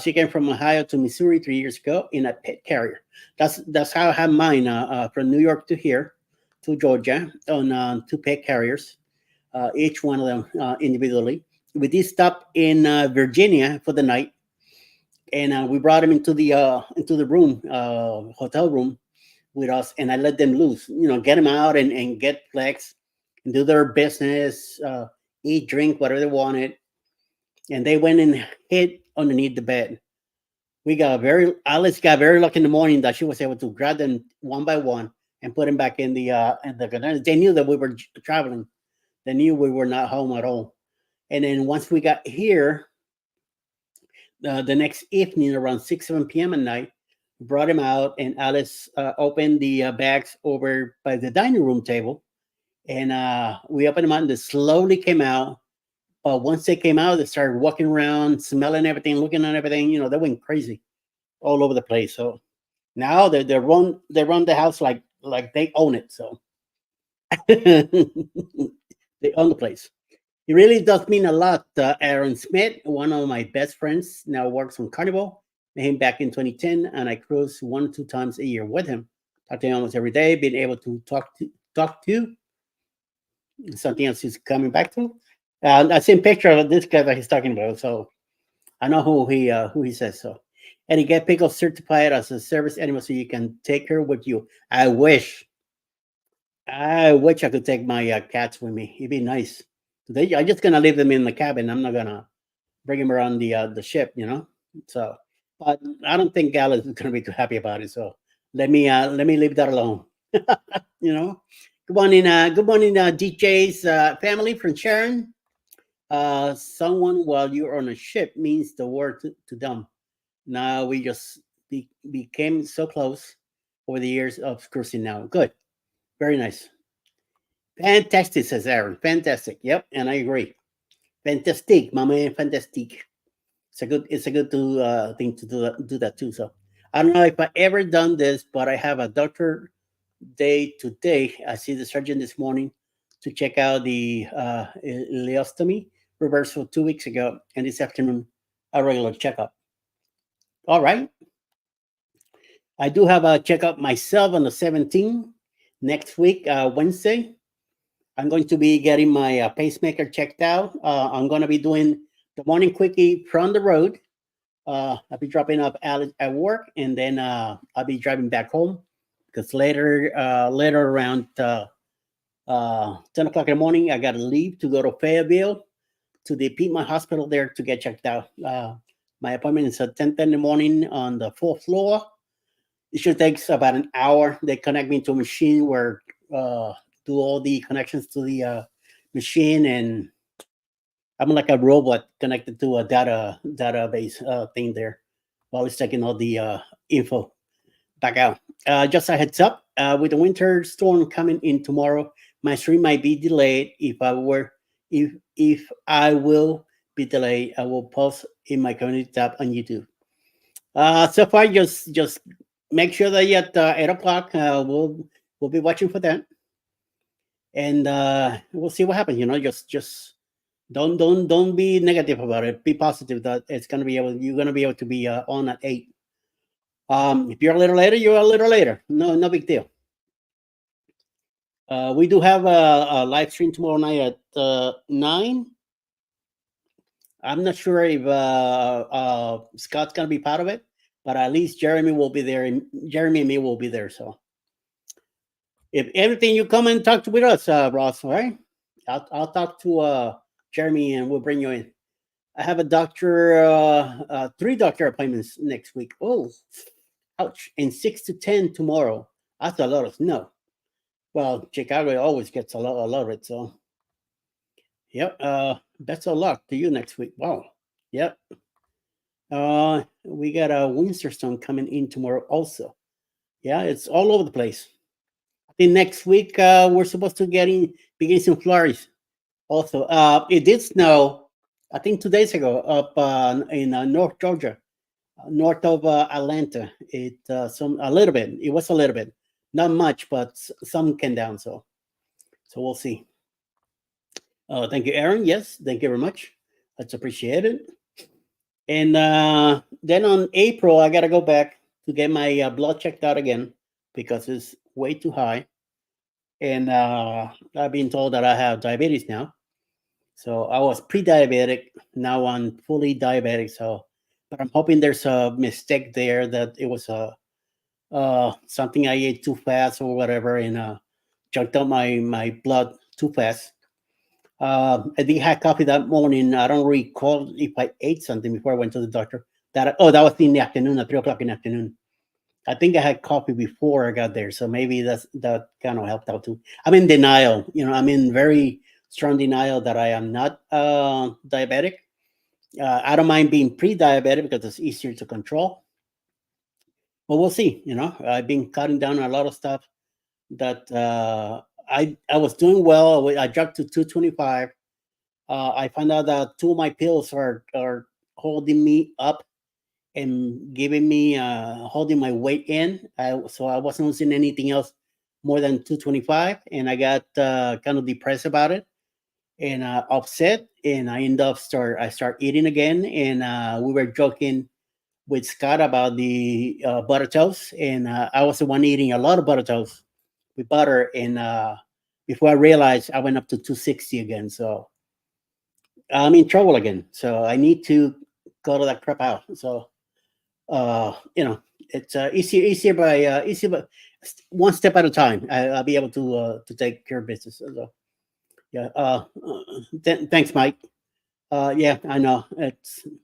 She came from Ohio to Missouri 3 years ago in a pet carrier. That's how I have mine, from New York to here to Georgia on two pet carriers, each one of them individually. We did stop in Virginia for the night, and we brought him into the room, hotel room, with us, and I let them loose. Get them out and get flex, and do their business, eat, drink, whatever they wanted, and they went and hid underneath the bed. Alice got very lucky in the morning that she was able to grab them one by one and put them back in the container. They knew that we were traveling. They knew we were not home at all. And then once we got here, the next evening around 6 7 p.m. at night, we brought him out, and Alice opened the bags over by the dining room table, and we opened them out, and they slowly came out. Once they came out, they started walking around, smelling everything, looking at everything. They went crazy all over the place. So now they run the house like they own it. So they own the place. It really does mean a lot. Aaron Smith, one of my best friends, now works on Carnival. Met him back in 2010, and I cruise 1 or 2 times a year with him. Talk to him almost every day. Being able to talk to something else he's coming back to. I seen a picture of this guy that he's talking about, so I know who he says. So, and he get pickle certified as a service animal, so you can take her with you. I wish I could take my cats with me. It'd be nice. I'm just gonna leave them in the cabin. I'm not gonna bring them around the ship. So, but I don't think Gallus is gonna be too happy about it. So let me leave that alone. you know. Good morning, DJ's family from Sharon. Someone while you're on a ship means the world to them. Now we just became so close over the years of cruising now. Good. Very nice. Fantastic, says Aaron. Fantastic. Yep, and I agree. Fantastic, my man. Fantastic. It's a good thing to do that too. So I don't know if I ever done this, but I have a doctor day today. I see the surgeon this morning to check out the ileostomy reversal 2 weeks ago, and this afternoon a regular checkup. All right, I do have a checkup myself on the 17th next week, Wednesday. I'm going to be getting my pacemaker checked out. I'm going to be doing the morning quickie from the road. I'll be dropping off Alex at work, and then I'll be driving back home because later around 10 o'clock in the morning, I got to leave to go to Fayetteville to the Piedmont Hospital there to get checked out. My appointment is at 10 in the morning on the fourth floor. It should take about an hour. They connect me to a machine where do all the connections to the machine, and I'm like a robot connected to a database thing there. While it's taking all the info back out. Just a heads up, with the winter storm coming in tomorrow, my stream might be delayed. If I will be delayed, I will post in my community tab on YouTube. So far, just make sure that at 8 o'clock, we'll be watching for that, and we'll see what happens. Just don't be negative about it. Be positive that you're gonna be able to be on at 8. If you're a little later, you're a little later. No big deal. We do have a live stream tomorrow night at 9. I'm not sure if Scott's gonna be part of it, but at least Jeremy will be there, and Jeremy and me will be there. So if everything, you come and talk with us, Ross. All right, I'll talk to Jeremy and we'll bring you in. I have a doctor, 3 doctor appointments next week. Oh, ouch! And 6 to 10 tomorrow. That's a lot of snow. Well, Chicago always gets a lot of it. So, yep. Best of luck to you next week. Wow. Yep. We got a winter storm coming in tomorrow also. Yeah, it's all over the place. I think next week we're supposed to begin some flurries. Also, it did snow. I think 2 days ago up in North Georgia, north of Atlanta. It some a little bit. It was a little bit, not much, but some came down. So we'll see. Thank you, Aaron. Yes, thank you very much. That's appreciated. And then on April, I gotta go back to get my blood checked out again because it's way too high. And I've been told that I have diabetes now. So I was pre-diabetic. Now I'm fully diabetic. So, but I'm hoping there's a mistake there, that it was something I ate too fast or whatever, and junked up my blood too fast. I did have coffee that morning. I don't recall if I ate something before I went to the doctor. That was in the afternoon, at 3 o'clock in the afternoon. I think I had coffee before I got there, so maybe that kind of helped out too. I'm in denial. I'm in very strong denial that I am not diabetic. I don't mind being pre-diabetic because it's easier to control. But we'll see. I've been cutting down a lot of stuff that I was doing well. I dropped to 225. I found out that 2 of my pills are holding me up and giving me holding my weight in. So I wasn't losing anything else more than 225, and I got kind of depressed about it and upset. And I start eating again, and we were joking with Scott about the butter toast, and I was the one eating a lot of butter toast with butter, and before I realized, I went up to 260 again. So I'm in trouble again. So I need to go to that crap out. So it's easier by one step at a time. I'll be able to take care of business. So yeah. Thanks, Mike. Yeah, I know.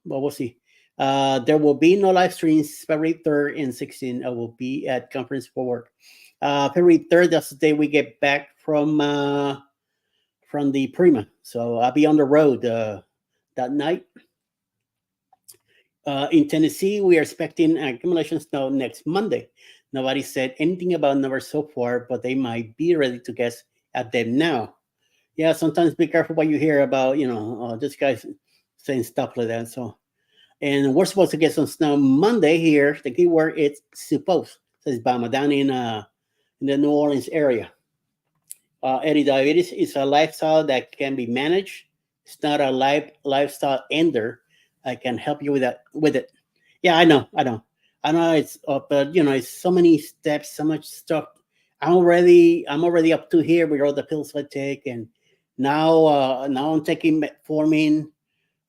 We'll see. There will be no live streams February 3rd and 16th. I will be at conference for work. February 3rd, that's the day we get back from the Prima. So I'll be on the road that night. In Tennessee, we are expecting accumulation snow next Monday. Nobody said anything about numbers so far, but they might be ready to guess at them now. Yeah, sometimes be careful what you hear about, this guy's saying stuff like that. So, and we're supposed to get some snow Monday here. The key word is supposed. Says Bama down in the New Orleans area. Eddie, diabetes is a lifestyle that can be managed. It's not a lifestyle ender. I can help you with it. Yeah, I know. It's but it's so many steps, so much stuff. I'm already up to here with all the pills I take, and now I'm taking metformin,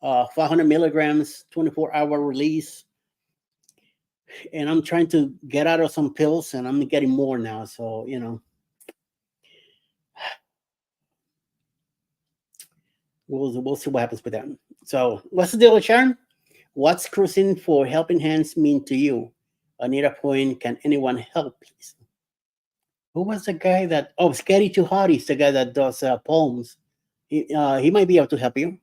500 milligrams, 24-hour release, and I'm trying to get out of some pills, and I'm getting more now. So we'll see what happens with that. So what's the deal with Sharon? What's cruising for helping hands mean to you? Anita Point, can anyone help, please? Who was the guy that? Oh, Scary Too Hot is the guy that does poems. He might be able to help you.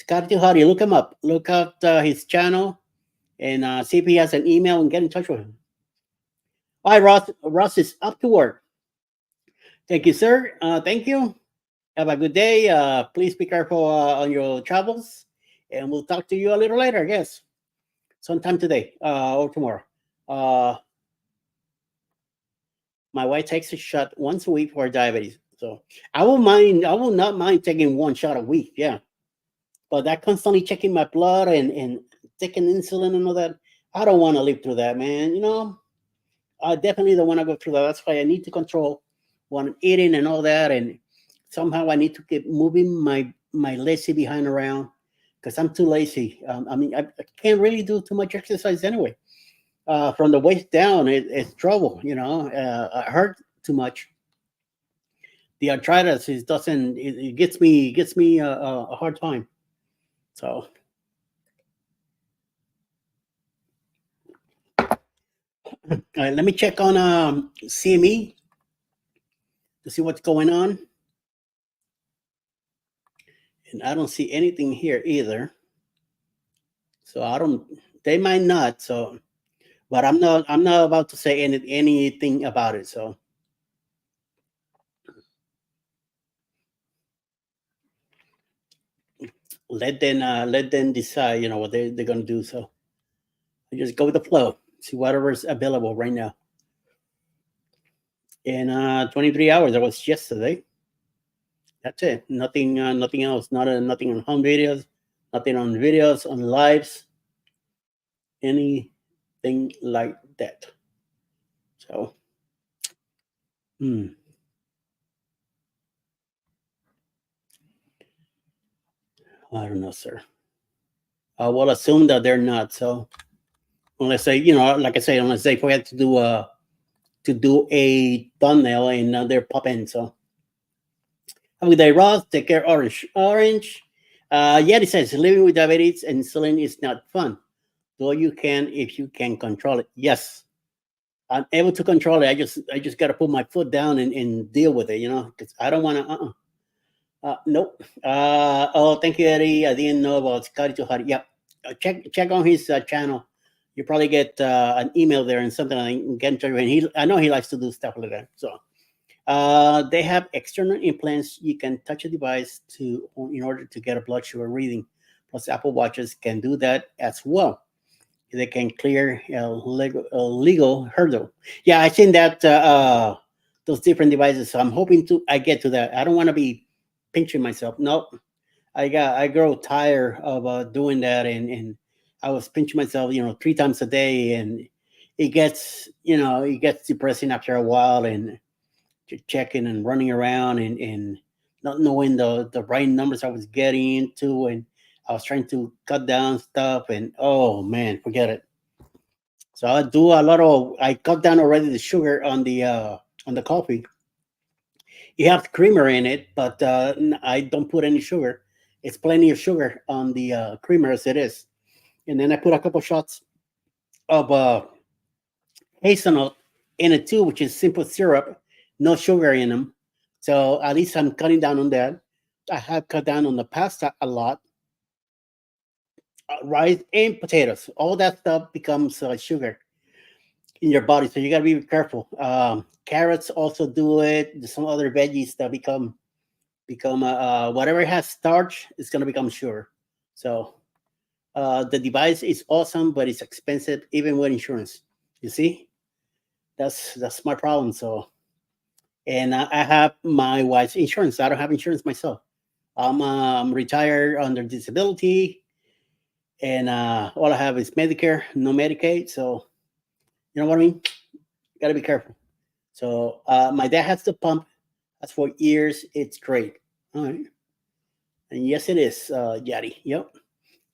Scotty Howdy, look him up. Look up his channel and see if he has an email and get in touch with him. All right, Ross. Ross is up to work. Thank you, sir. Thank you. Have a good day. Please be careful on your travels, and we'll talk to you a little later, I guess, sometime today or tomorrow. Uh, my wife takes a shot once a week for diabetes, so I will mind. I will not mind taking one shot a week. Yeah, but that constantly checking my blood and taking insulin and all that, I don't want to live through that, man. I definitely don't want to go through that. That's why I need to control what I'm eating and all that. And somehow I need to keep moving my lazy behind around because I'm too lazy. I can't really do too much exercise anyway. From the waist down, it's trouble. I hurt too much. The arthritis is doesn't it gets me a hard time. So let me check on CME to see what's going on. And I don't see anything here either. So I don't. They might not. So, but I'm not about to say anything about it. So let them decide. What they're gonna do. So I just go with the flow. See whatever's available right now. In 23 hours, that was yesterday. That's it. Nothing else. Nothing on home videos. Nothing on videos on lives. Anything like that. So, hmm, I don't know, sir. I will assume that they're not. So unless they, like I say, unless they forget to do a thumbnail and they're popping. So have a good day, Ross. Take care, Orange. Orange. Yeti says living with diabetes and insulin is not fun. Though you can if you can control it. Yes, I'm able to control it. I just got to put my foot down and deal with it. Because I don't want to. Nope. Oh, thank you, Eddie. I didn't know about Scotty Tuhari. Yep. Check on his channel. You probably get an email there and something like that. Get in touch with him. I know he likes to do stuff like that. So they have external implants. You can touch a device in order to get a blood sugar reading. Plus, Apple Watches can do that as well. They can clear a legal hurdle. Yeah, I seen that those different devices. So I'm hoping I get to that. I don't want to be pinching myself. Nope. I grow tired of doing that, and I was pinching myself, 3 times a day, and it gets depressing after a while, and checking and running around and not knowing the right numbers I was getting into, and I was trying to cut down stuff, and oh man, forget it. So I cut down already the sugar on the coffee. You have creamer in it, but I don't put any sugar. It's plenty of sugar on the creamer as it is. And then I put a couple shots of hazelnut in it too, which is simple syrup, no sugar in them. So at least I'm cutting down on that. I have cut down on the pasta a lot, rice and potatoes. All that stuff becomes sugar in your body, so you gotta be careful. Carrots also do it. There's some other veggies that become whatever has starch is going to become sugar. So the device is awesome, but it's expensive even with insurance. You see, that's my problem. So, and I have my wife's insurance. I don't have insurance myself. I'm retired under disability, and all I have is Medicare, no Medicaid. So you know what I mean. Got to be careful. So my dad has the pump. That's for years. It's great. All right. And yes, it is, Yadi. Yep.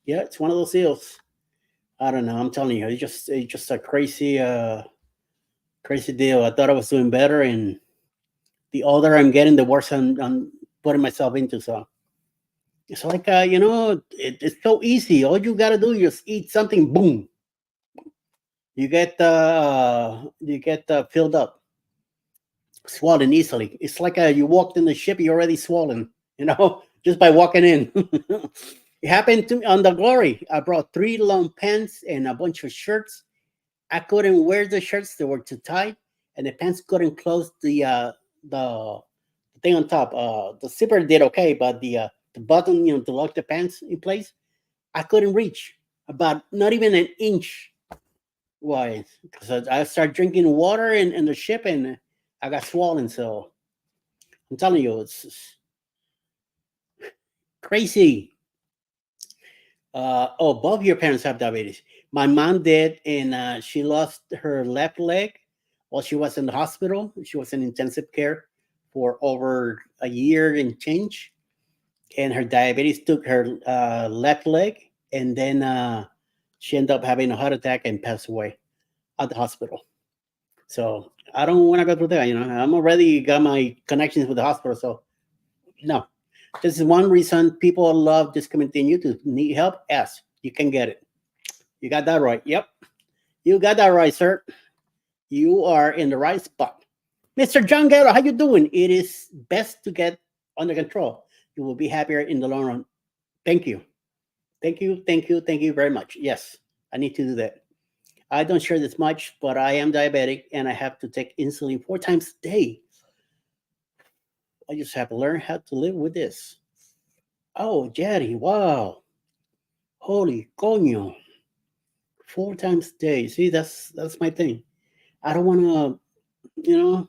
Yeah, it's one of those deals. I don't know. I'm telling you, it's just a crazy deal. I thought I was doing better, and the older I'm getting, the worse I'm putting myself into. So it's like it's so easy. All you gotta do is just eat something. Boom, you get filled up, swollen easily. It's like you walked in the ship, you're already swollen. Just by walking in. It happened to me on the Glory. I brought three long pants and a bunch of shirts. I couldn't wear the shirts; they were too tight, and the pants couldn't close the thing on top. The zipper did okay, but the button, to lock the pants in place, I couldn't reach about not even an inch. Why? Because I started drinking water in the ship, and I got swollen. So I'm telling you, it's crazy. Oh, both your parents have diabetes. My mom did, and she lost her left leg while she was in the hospital. She was in intensive care for over a year and change, and her diabetes took her left leg, and then she ended up having a heart attack and passed away at the hospital. So I don't want to go through that. I'm already got my connections with the hospital, so no. This is one reason people love just commenting YouTube. Need help? Ask. You can get it. You got that right. Yep. You got that right, sir. You are in the right spot. Mr. John Guerrero, how you doing? It is best to get under control. You will be happier in the long run. Thank you. Thank you. Thank you. Thank you very much. Yes, I need to do that. I don't share this much, but I am diabetic and I have to take insulin 4 times a day. I just have to learn how to live with this. Oh, Daddy, wow. Holy coño. 4 times a day. See, that's my thing. I don't want to, you know,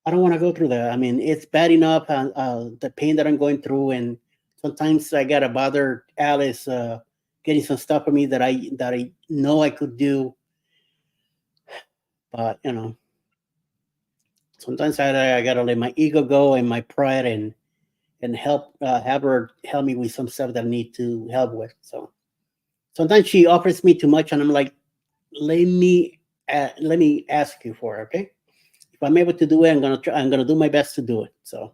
I don't want to go through that. I mean, it's bad enough the pain that I'm going through, and sometimes I gotta bother Alice getting some stuff for me that I know I could do, but sometimes I gotta let my ego go and my pride and help have her help me with some stuff that I need to help with. So sometimes she offers me too much, and I'm like, let me ask you for it, okay? If I'm able to do it, I'm gonna try. I'm gonna do my best to do it. So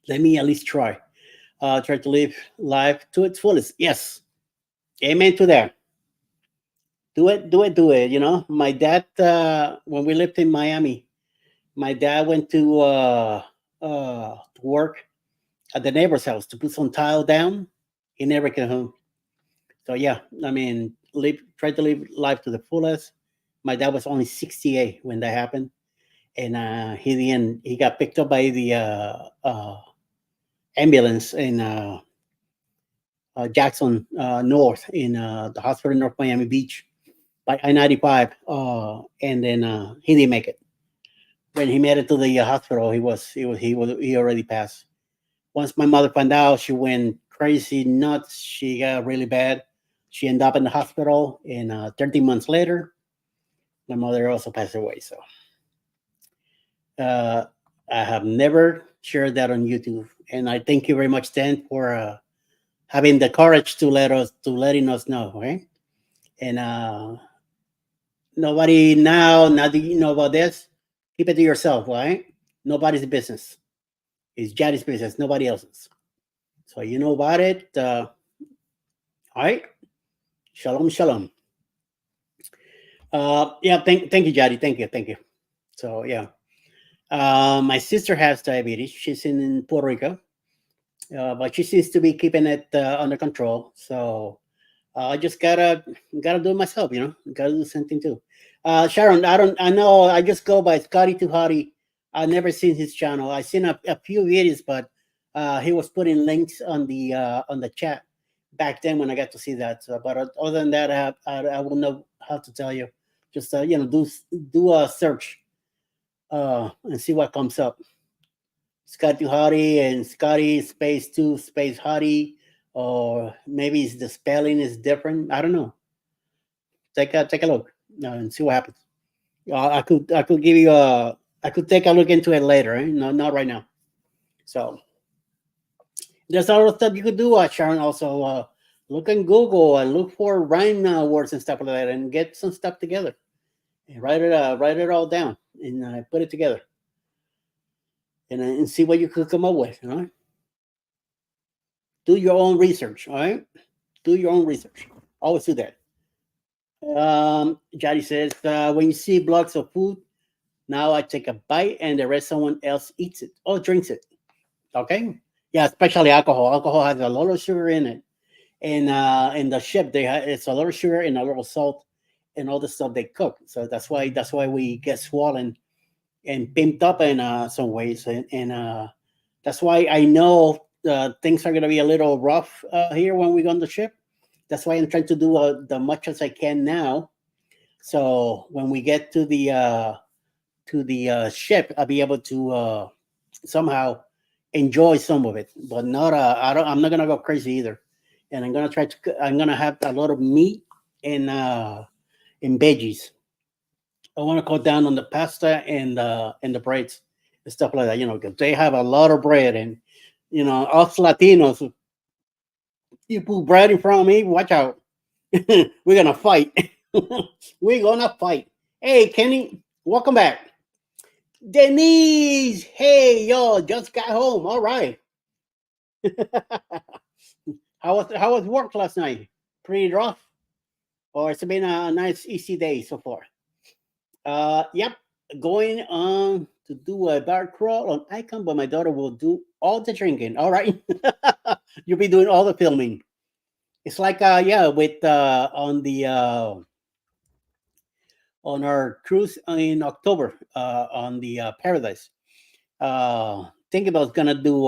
let me at least try. Try to live life to its fullest. Yes, amen to that. Do it, do it, do it. My dad, when we lived in Miami, my dad went to work at the neighbor's house to put some tile down. He never came home. So yeah, I mean, try to live life to the fullest. My dad was only 68 when that happened, and he got picked up by the ambulance in Jackson North in the hospital in North Miami Beach by I-95, and then he didn't make it. When he made it to the hospital, he already passed. Once my mother found out, she went crazy nuts. She got really bad. She ended up in the hospital, and 13 months later, my mother also passed away. So uh, I have never shared that on YouTube, and I thank you very much, Dan, for having the courage to letting us know. Okay, and nobody now that you know about this, keep it to yourself. Right? Nobody's business. It's Jadi's business. Nobody else's. So you know about it. All right. Shalom, shalom. Yeah, thank you, Jadi. Thank you. So yeah, my sister has diabetes. She's in Puerto Rico, but she seems to be keeping it under control. So I just gotta do it myself. Gotta do something too. Sharon, I know. I just go by Scotty Too Hottie. I never seen his channel. I seen a few videos, but he was putting links on the chat back then when I got to see that. So, but other than that, I will know how to tell you. Just do a search and see what comes up. Scotty Hottie and Scotty space two space Hottie, or maybe the spelling is different. I don't know. Take a look and see what happens. I could give you a I could take a look into it later. No, not right now. So there's a lot of stuff you could do, Sharon. Also, look in Google and look for rhyme words and stuff like that, and get some stuff together and write it all down and put it together and see what you could come up with. Do your own research. All right, do your own research. Always do that. Jody says, when you see blocks of food, now I take a bite and the rest someone else eats it or drinks it. Okay. Yeah, especially alcohol. Alcohol has a lot of sugar in it, and in the ship it's a lot of sugar and a little salt and all the stuff they cook. So that's why we get swollen and pimped up in some ways, and that's why I know things are gonna be a little rough here when we go on the ship. That's why I'm trying to do the much as I can now. So when we get to the ship, I'll be able to somehow enjoy some of it, but not. I'm not gonna go crazy either, and I'm gonna try to. I'm gonna have a lot of meat and veggies. I want to cut down on the pasta and the breads and stuff like that. Because they have a lot of bread, and us Latinos, you put bread in front of me, watch out. We're gonna fight. We're gonna fight. Hey, Kenny, welcome back. Denise, hey, yo, just got home. All right. How was work last night? Pretty rough, or it's been a nice easy day so far? Yep. Going on to do a bar crawl on Icon, but my daughter will do all the drinking. All right. You'll be doing all the filming. It's like yeah, with on our cruise in October on the Paradise. Thinking about gonna do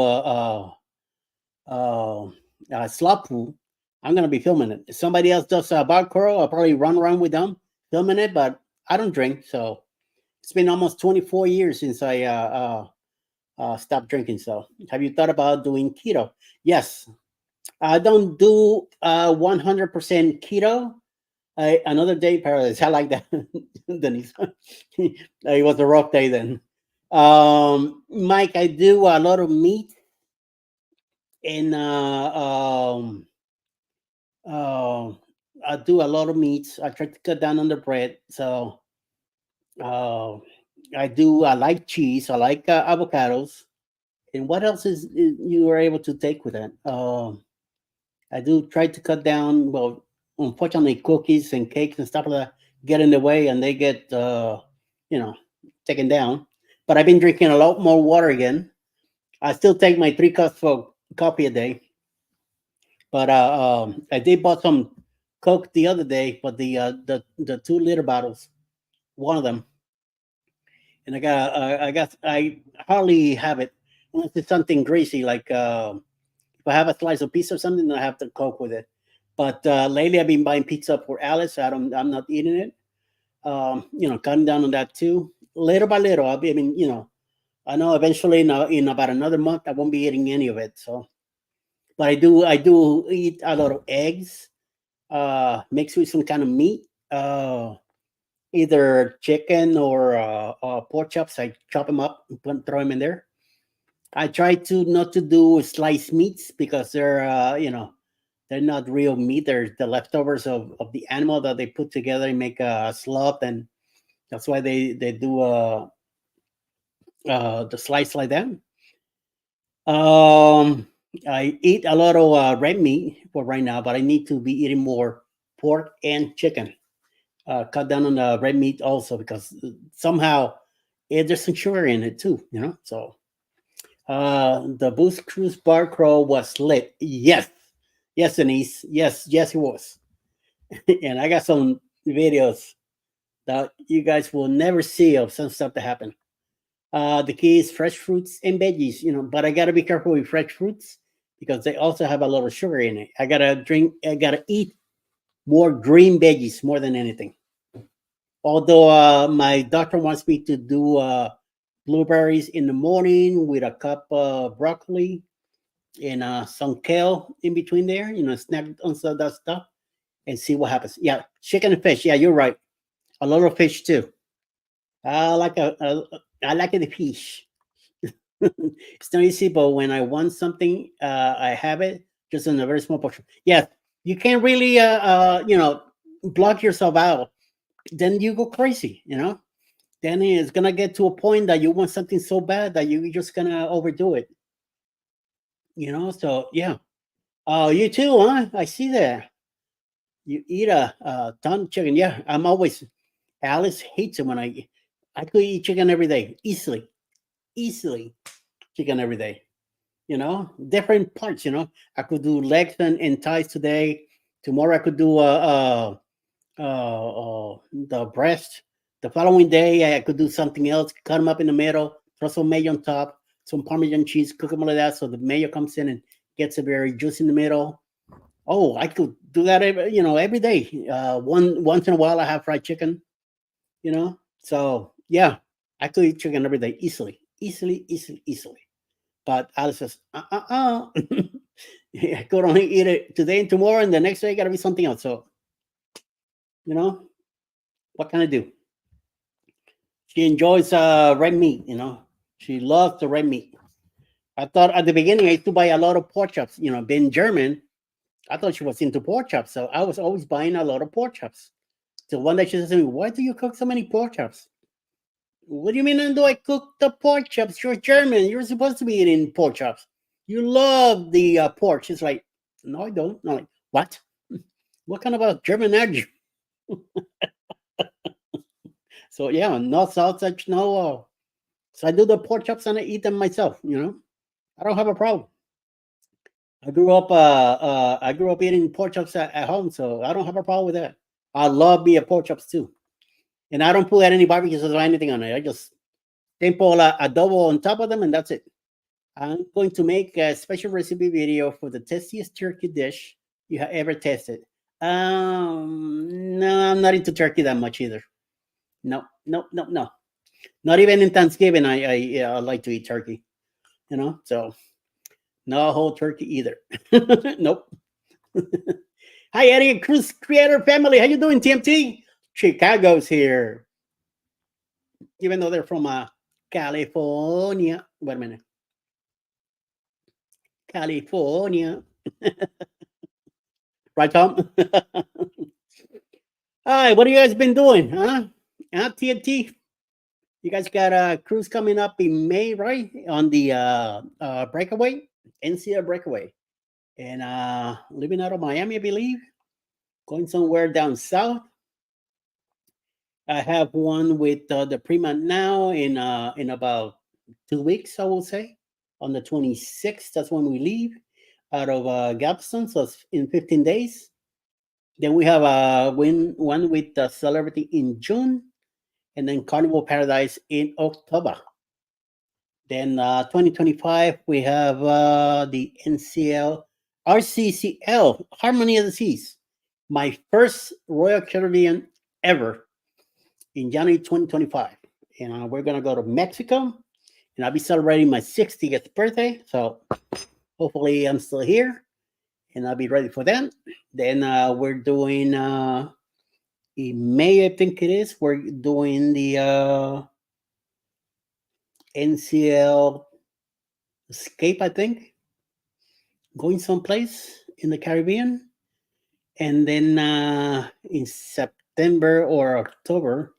slot pool. I'm gonna be filming it. If somebody else does bar crawl, I'll probably run around with them filming it. But I don't drink, so it's been almost 24 years since I stopped drinking. So, have you thought about doing keto? Yes, I don't do 100% keto. Another day paradise. I like that, Denise. It was a rough day then. Mike, I do a lot of meat and uh, I do a lot of meats. I try to cut down on the bread. So uh, I like cheese. I like avocados. And what else is you were able to take with that? I do try to cut down. Well, unfortunately, cookies and cakes and stuff like that get in the way, and they get you know taken down. But I've been drinking a lot more water again. I still take my 3 cups of coffee a day, but I did bought some Coke the other day, but the 2 liter bottles, one of them, and I hardly have it unless it's something greasy like. If I have a slice of pizza or something, then I have to coke with it. But lately, I've been buying pizza for Alice. I'm not eating it. Cutting down on that too, little by little. I mean, I know eventually in about another month, I won't be eating any of it. So, but I do eat a lot of eggs, mixed with some kind of meat, either chicken or pork chops. I chop them up and throw them in there. I try to not to do sliced meats because they're not real meat. They're the leftovers of the animal that they put together and make a slop, and that's why they do the slice like that. Um, I eat a lot of red meat for right now, but I need to be eating more pork and chicken. Cut down on the red meat also because somehow there's some sugar in it too. So the Boost Cruise bar crawl was lit. Yes, yes, Denise. Yes, it was. And I got some videos that you guys will never see of some stuff that happened. The key is fresh fruits and veggies, but I gotta be careful with fresh fruits because they also have a lot of sugar in it. I gotta eat more green veggies more than anything. Although my doctor wants me to do blueberries in the morning with a cup of broccoli and some kale in between there, snack on some of that stuff and see what happens. Yeah, chicken and fish. Yeah, you're right. A lot of fish too. I like the fish. It's not easy, but when I want something, I have it just in a very small portion. Yes, you can't really, block yourself out. Then you go crazy. Then it's gonna get to a point that you want something so bad that you're just gonna overdo it. So yeah. Oh, you too, huh? I see that. You eat a ton of chicken. Yeah, I'm always. Alice hates it when I could eat chicken every day, easily, easily chicken every day. different parts. I could do legs and thighs today. Tomorrow I could do the breast. The following day I could do something else, cut them up in the middle, throw some mayo on top, some Parmesan cheese, cook them like that so the mayo comes in and gets a very juice in the middle. Oh, I could do that every day. Once in a while I have fried chicken. So yeah, I could eat chicken every day easily, easily, easily, easily. But Alice says, I could only eat it today and tomorrow, and the next day got to be something else. So, you know, what can I do? She enjoys red meat. She loves the red meat. I thought at the beginning I used to buy a lot of pork chops. Being German, I thought she was into pork chops, so I was always buying a lot of pork chops. So one day she says to me, "Why do you cook so many pork chops?" What do you mean? Do I cook the pork chops? You're German. You're supposed to be eating pork chops. You love the pork. She's like, "No, I don't." I'm like, "What? What kind of a German are you?" So yeah, no sausage, no. So I do the pork chops and I eat them myself. I don't have a problem. I grew up eating pork chops at home, so I don't have a problem with that. I love me a pork chops too, and I don't put any barbecue sauce or anything on it. I just simple adobo on top of them, and that's it. I'm going to make a special recipe video for the tastiest turkey dish you have ever tasted. No, I'm not into turkey that much either. No, no, no, no. Not even in Thanksgiving. I like to eat turkey. So no whole turkey either. Nope. Hi, Eddie Cruz Creator Family. How you doing, TMT? Chicago's here, even though they're from California. Wait a minute, California, right, Tom? Hi, what have you guys been doing, huh? TNT. You guys got a cruise coming up in May, right? On the breakaway, NCR breakaway, and living out of Miami, I believe, going somewhere down south. I have one with the Prima now in about 2 weeks, I will say. On the 26th, that's when we leave out of Galveston, so it's in 15 days. Then we have one with the Celebrity in June, and then Carnival Paradise in October. Then 2025, we have the NCL RCCL, Harmony of the Seas. My first Royal Caribbean ever in January 2025. And we're going to go to Mexico, and I'll be celebrating my 60th birthday. So hopefully I'm still here and I'll be ready for that. Then we're doing in May, I think it is. We're doing the NCL Escape, I think, going someplace in the Caribbean. And then in September or October,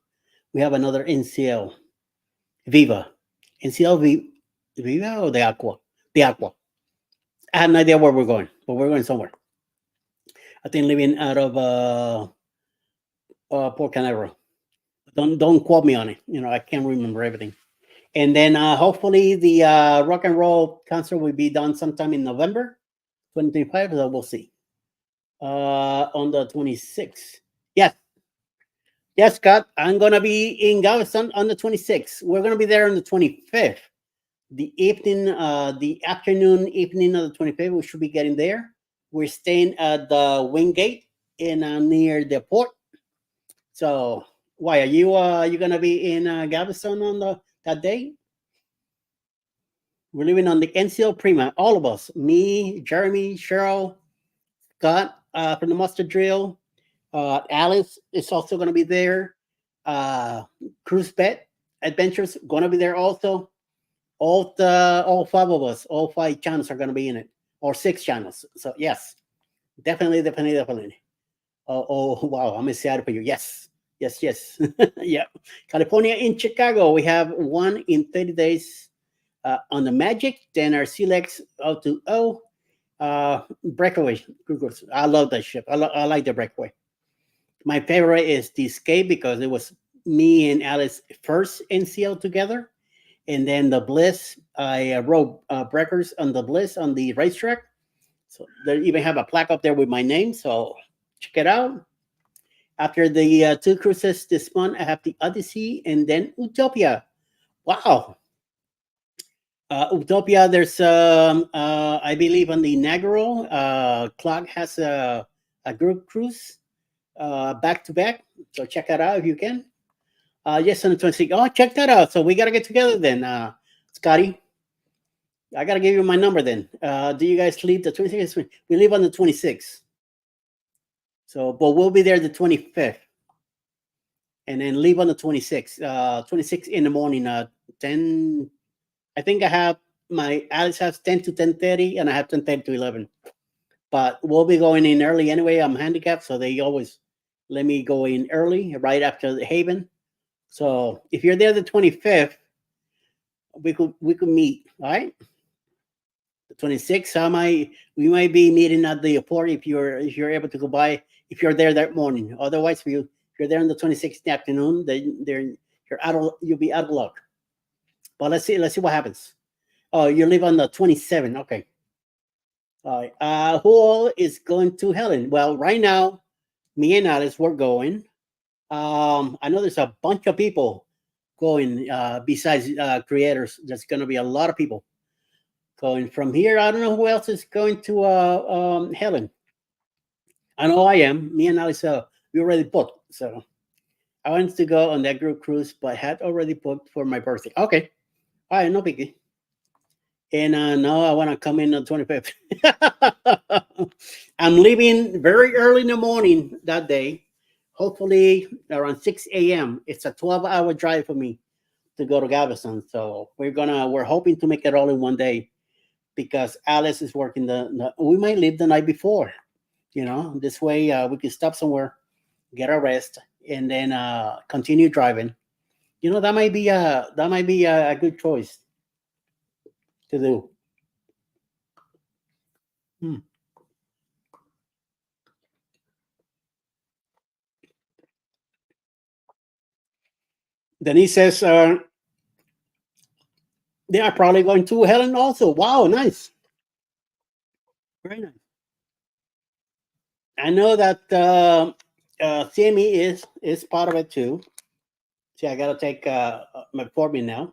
we have another NCL Viva. NCL Viva or the Aqua? The Aqua. I have no idea where we're going, but we're going somewhere. I think living out of Port Canaveral. Don't quote me on it. I can't remember everything. And then hopefully the rock and roll concert will be done sometime in November 2025. So we'll see. On the 26th. Yes. Yes, Scott. I'm gonna be in Galveston on the 26th. We're gonna be there on the 25th. The afternoon evening of the 25th, we should be getting there. We're staying at the Wingate in near the port. So, why are you gonna be in Galveston on that day? We're living on the NCL Prima, all of us. Me, Jeremy, Cheryl, Scott from the Mustard Drill. Alice is also going to be there. Cruise Bet Adventures going to be there also. All five of us, all five channels are going to be in it, or six channels. So yes, definitely, definitely, definitely. Oh wow, I'm excited for you. Yes, yes, yes. Yeah. California in Chicago, we have one in 30 days on the Magic. Then our Silex O2O Breakaway. I love that ship. I like the Breakaway. My favorite is the Escape because it was me and Alice first NCL together, And then the Bliss, I rode breakers on the Bliss on the racetrack. So they even have a plaque up there with my name. So check it out. After the two cruises this month, I have the Odyssey and then Utopia. Wow. Utopia, there's, I believe, on the inaugural, Clock has a group cruise back to back. So check that out if you can. Yes, on the 26th. Oh, check that out. So we got to get together then. Scotty, I got to give you my number then. Do you guys leave the 26th? We leave on the 26th. So, but we'll be there the 25th. And then leave on the 26th. 26th in the morning, 10. I think I have Alice has 10 to 10:30 and I have 10:30 to 11. But we'll be going in early anyway. I'm handicapped, so they always let me go in early, right after the Haven. So if you're there the 25th, we could meet, all right? The 26th, we might be meeting at the port if you're able to go by, if you're there that morning. Otherwise, if you're there on the 26th in the afternoon, then you'll be out of luck. But let's see what happens. Oh, you live on the 27th. Okay. All right. Who all is going to Helen? Well, right now, me and Alice, we're going. I know there's a bunch of people going besides creators. There's going to be a lot of people going from here. I don't know who else is going to Helen. I know I am. Me and Alice, we already booked. So I wanted to go on that group cruise, but had already booked for my birthday. Okay. All right, no biggie. And no, I want to come in on 25th. I'm leaving very early in the morning that day. Hopefully around 6 a.m. It's a 12-hour drive for me to go to Galveston. So we're hoping to make it all in one day because Alice is working we might leave the night before. This way we can stop somewhere, get a rest, and then continue driving. That might be a good choice to do. Denise says they are probably going to Helen also. Wow, nice. Very nice. I know that CME is part of it too. See, I got to take metformin now.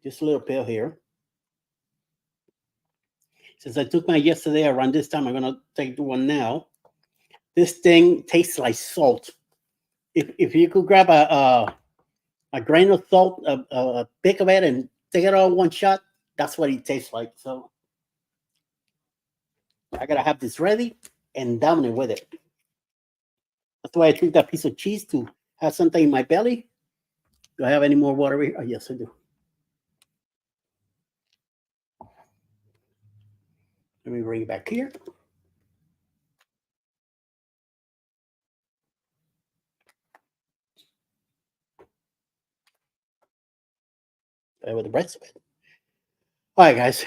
Just a little pill here. Since I took mine yesterday around this time, I'm going to take the one now. This thing tastes like salt. If you could grab a grain of salt, a pick of it, and take it all one shot, that's what it tastes like. So I got to have this ready and dominate with it. That's why I took that piece of cheese to have something in my belly. Do I have any more water here? Oh, yes, I do. Let me bring it back here. With the rest of it. All right, guys.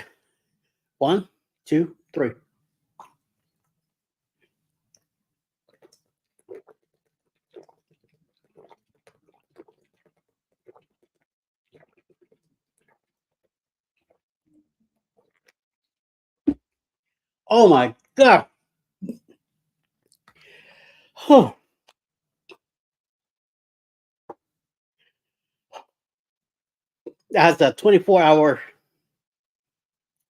1, 2, 3. Oh my God. Oh. It has a 24-hour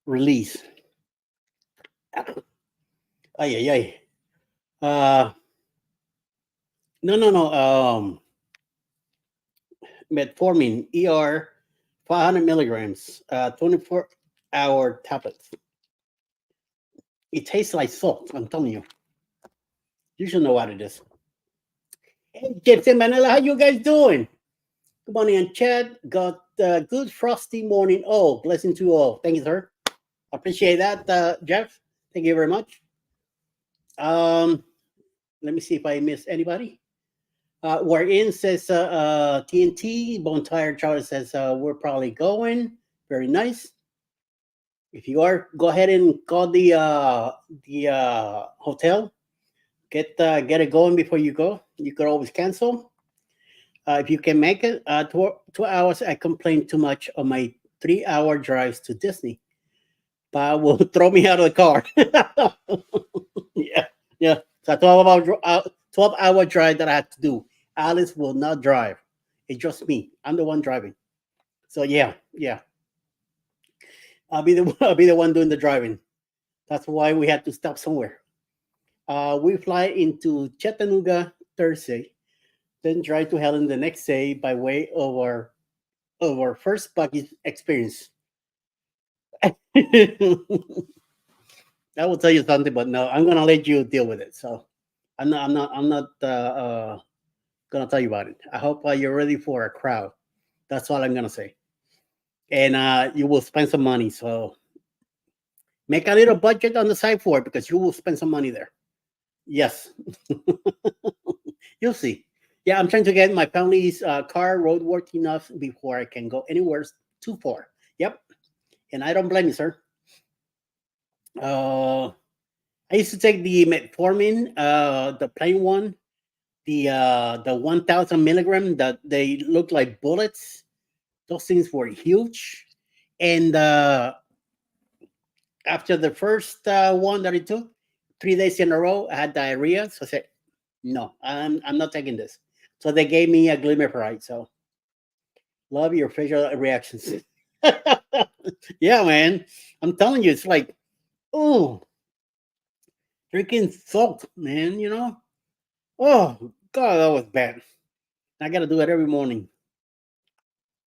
release. Ay, ay, ay. No. Metformin, ER, 500 milligrams, 24-hour tablets. It tastes like salt, I'm telling you. You should know what it is. Hey, Gypsy Manila, how you guys doing? Good morning, and Chad. Got a good frosty morning. Oh, blessing to all. Thank you, sir. Appreciate that, Jeff. Thank you very much. Let me see if I missed anybody. We're in, says TNT. Bone Tire Charlie says we're probably going. Very nice. If you are, go ahead and call the hotel. Get it going before you go. You could always cancel. If you can make it, 2 hours. I complain too much on my 3 hour drives to Disney. Pa will throw me out of the car. Yeah, yeah. So 12 hour drive that I had to do. Alice will not drive. It's just me. I'm the one driving. So yeah, yeah. I'll be the one doing the driving. That's why we had to stop somewhere. We fly into Chattanooga Thursday, then drive to Helen the next day by way of our first buggy experience. I will tell you something, but no, I'm gonna let you deal with it. So I'm not gonna tell you about it. I hope you're ready for a crowd. That's all I'm gonna say. And you will spend some money. So make a little budget on the side for it because you will spend some money there. Yes, you'll see. Yeah, I'm trying to get my family's car roadworthy enough before I can go anywhere too far. Yep, and I don't blame you, sir. Uh, I used to take the metformin, the plain one, the 1,000 milligram that they look like bullets. Those things were huge, and after the first one that I took, 3 days in a row, I had diarrhea. So I said, "No, I'm not taking this." So they gave me a glimepiride. So love your facial reactions. Yeah, man, I'm telling you, it's like, oh, drinking salt, man. Oh God, that was bad. I got to do it every morning.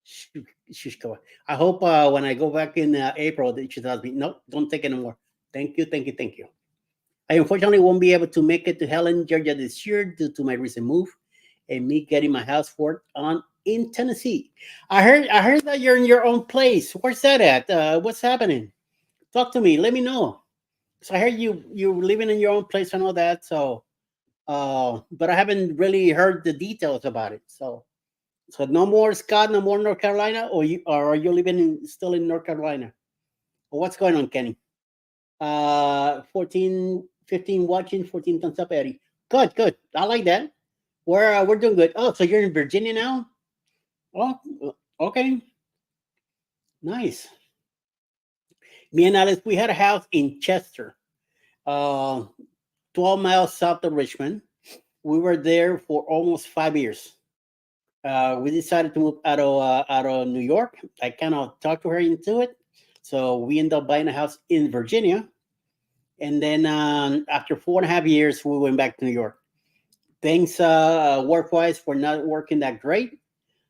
Shoo- Shishkawa. I hope when I go back in April that she tells me, no, don't take it anymore. Thank you, thank you, thank you. I unfortunately won't be able to make it to Helen, Georgia this year due to my recent move and me getting my house worked on in Tennessee. I heard that you're in your own place. Where's that at? What's happening? Talk to me. Let me know. So I heard you living in your own place and all that. So but I haven't really heard the details about it. So no more Scott, no more North Carolina, or are you living still in North Carolina? Or what's going on, Kenny? 14, 15 watching, 14 thumbs up, Eddie. Good, good. I like that. We're doing good. Oh, so you're in Virginia now? Oh, okay, nice. Me and Alice, we had a house in Chester, uh, 12 miles south of Richmond. We were there for almost 5 years. We decided to move out of New York. I kind of talked to her into it, so we ended up buying a house in Virginia. And then after 4.5 years, we went back to New York. Things work wise were not working that great,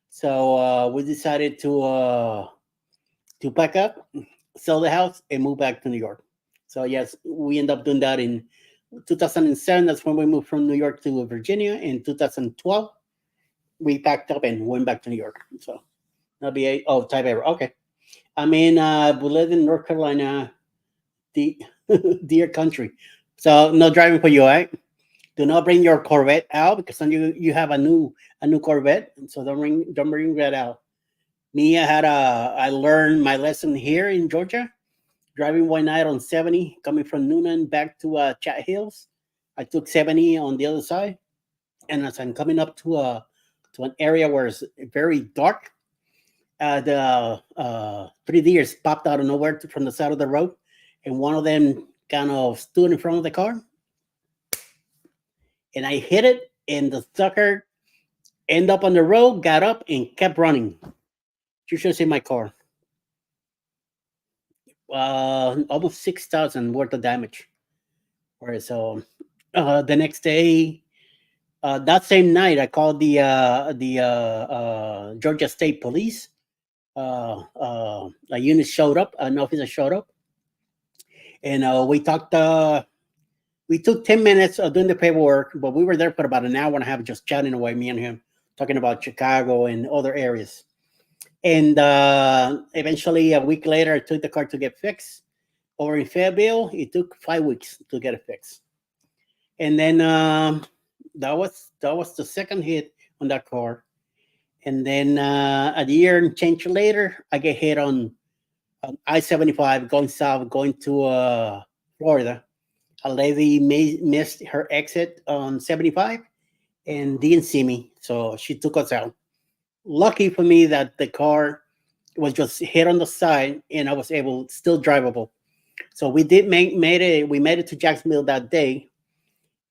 so we decided to pack up, sell the house, and move back to New York. So yes, we end up doing that in 2007. That's when we moved from New York to Virginia. In 2012, we packed up and went back to New York. So that'll be type error. Okay. I mean, we live in North Carolina, the dear country. So no driving for you, right? Do not bring your Corvette out because then you have a new Corvette. So don't bring that out. Me, I learned my lesson here in Georgia, driving one night on 70, coming from Noonan back to Chat Hills. I took 70 on the other side, and as I'm coming up to an area where it's very dark, the three deers popped out of nowhere from the side of the road, and one of them kind of stood in front of the car, and I hit it, and the sucker ended up on the road, got up, and kept running. You should see my car. Almost 6,000 worth of damage. Right, so the next day, that same night, I called the Georgia State Police. A unit showed up, an officer showed up, and we talked. We took 10 minutes of doing the paperwork, but we were there for about an hour and a half, just chatting away, me and him, talking about Chicago and other areas. And eventually, a week later, I took the car to get fixed. Over in Fayetteville, it took 5 weeks to get it fixed. And then that was the second hit on that car. And then a year and change later, I get hit on I-75 going south, going to Florida. A lady missed her exit on 75 and didn't see me, so she took us out. Lucky for me that the car was just hit on the side and I was able still drivable. So we did made it. We made it to Jacksonville that day.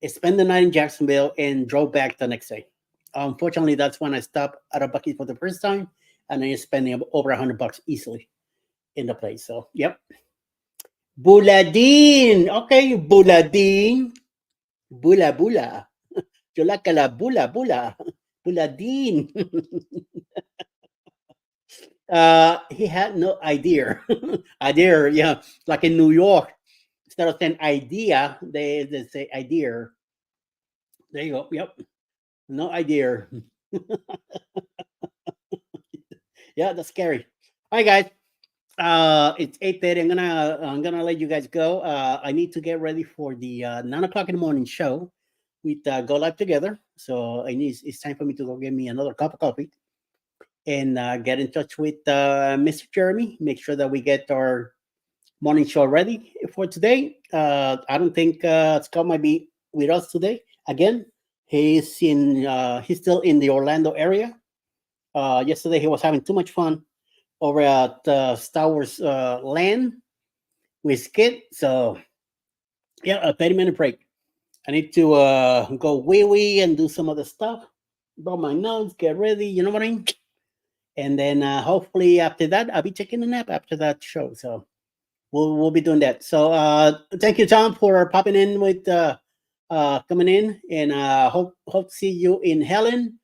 Spent the night in Jacksonville and drove back the next day. Unfortunately, that's when I stopped at a Bucky for the first time, and I spending over $100 easily in the place. So, yep. Buladin. Okay, Buladin. Bula bula. Chulakala bula bula. Buladin. He had no idea. Idea, yeah. Like in New York, instead of saying idea, they say idea. There you go. Yep. No idea. Yeah, that's scary. All right, guys. It's 8:30. I'm gonna let you guys go. I need to get ready for the 9 o'clock in the morning show with Go Live Together. So it's time for me to go get me another cup of coffee and get in touch with Mr. Jeremy. Make sure that we get our morning show ready for today. I don't think Scott might be with us today. Again, he's still in the Orlando area. Yesterday he was having too much fun over at Star Wars Land with Skid. So yeah, a 30-minute break. I need to go wee wee and do some other stuff. Blow my nose, get ready. You know what I mean? And then hopefully after that, I'll be taking a nap after that show. So we'll be doing that. So thank you, Tom, for popping in with coming in, and hope to see you in Helen.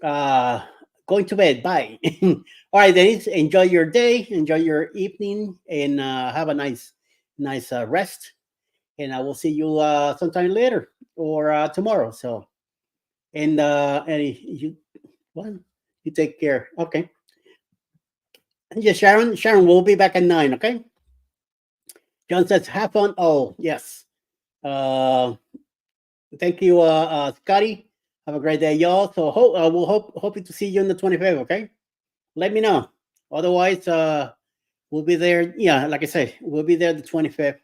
Uh, Going to bed. Bye. All right, Denise. Enjoy your day. Enjoy your evening, and have a nice rest. And I will see you sometime later or tomorrow. So, and you, what? You take care. Okay. And yeah, Sharon. Sharon will be back at 9. Okay. John says, "Have fun." Oh, yes. Uh, Thank you, Scotty. Have a great day, y'all. So we'll hoping to see you on the 25th. Okay, let me know. Otherwise, we'll be there. Yeah, like I said, we'll be there the 25th,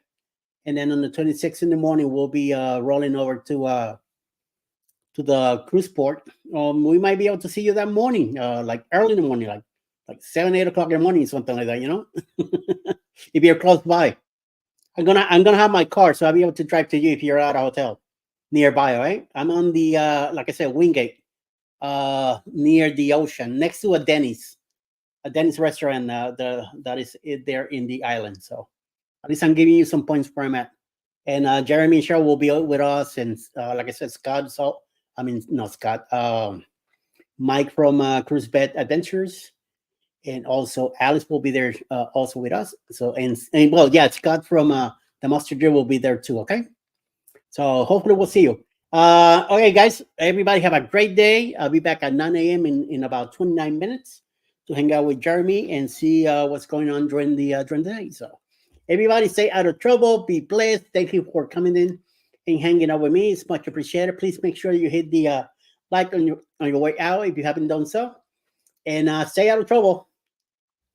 and then on the 26th in the morning, we'll be rolling over to the cruise port. We might be able to see you that morning, like early in the morning, like 7, 8 o'clock in the morning, something like that. You know, if you're close by. I'm gonna have my car, so I'll be able to drive to you if you're at a hotel nearby. All right, I'm on the like I said, Wingate, near the ocean, next to a Denny's restaurant. That is there in the island. So at least I'm giving you some points where I'm at. And Jeremy and Cheryl will be with us, and like I said, Scott. So I mean, not Scott. Mike from Cruise Bed Adventures, and also Alice will be there also with us. So and well, yeah, Scott from the Master Drill will be there too. Okay, so hopefully we'll see you. Okay, guys, everybody have a great day. I'll be back at 9 a.m. in about 29 minutes to hang out with Jeremy and see what's going on during the day. So everybody stay out of trouble. Be blessed. Thank you for coming in and hanging out with me. It's much appreciated. Please make sure you hit the like on your way out if you haven't done so, and stay out of trouble.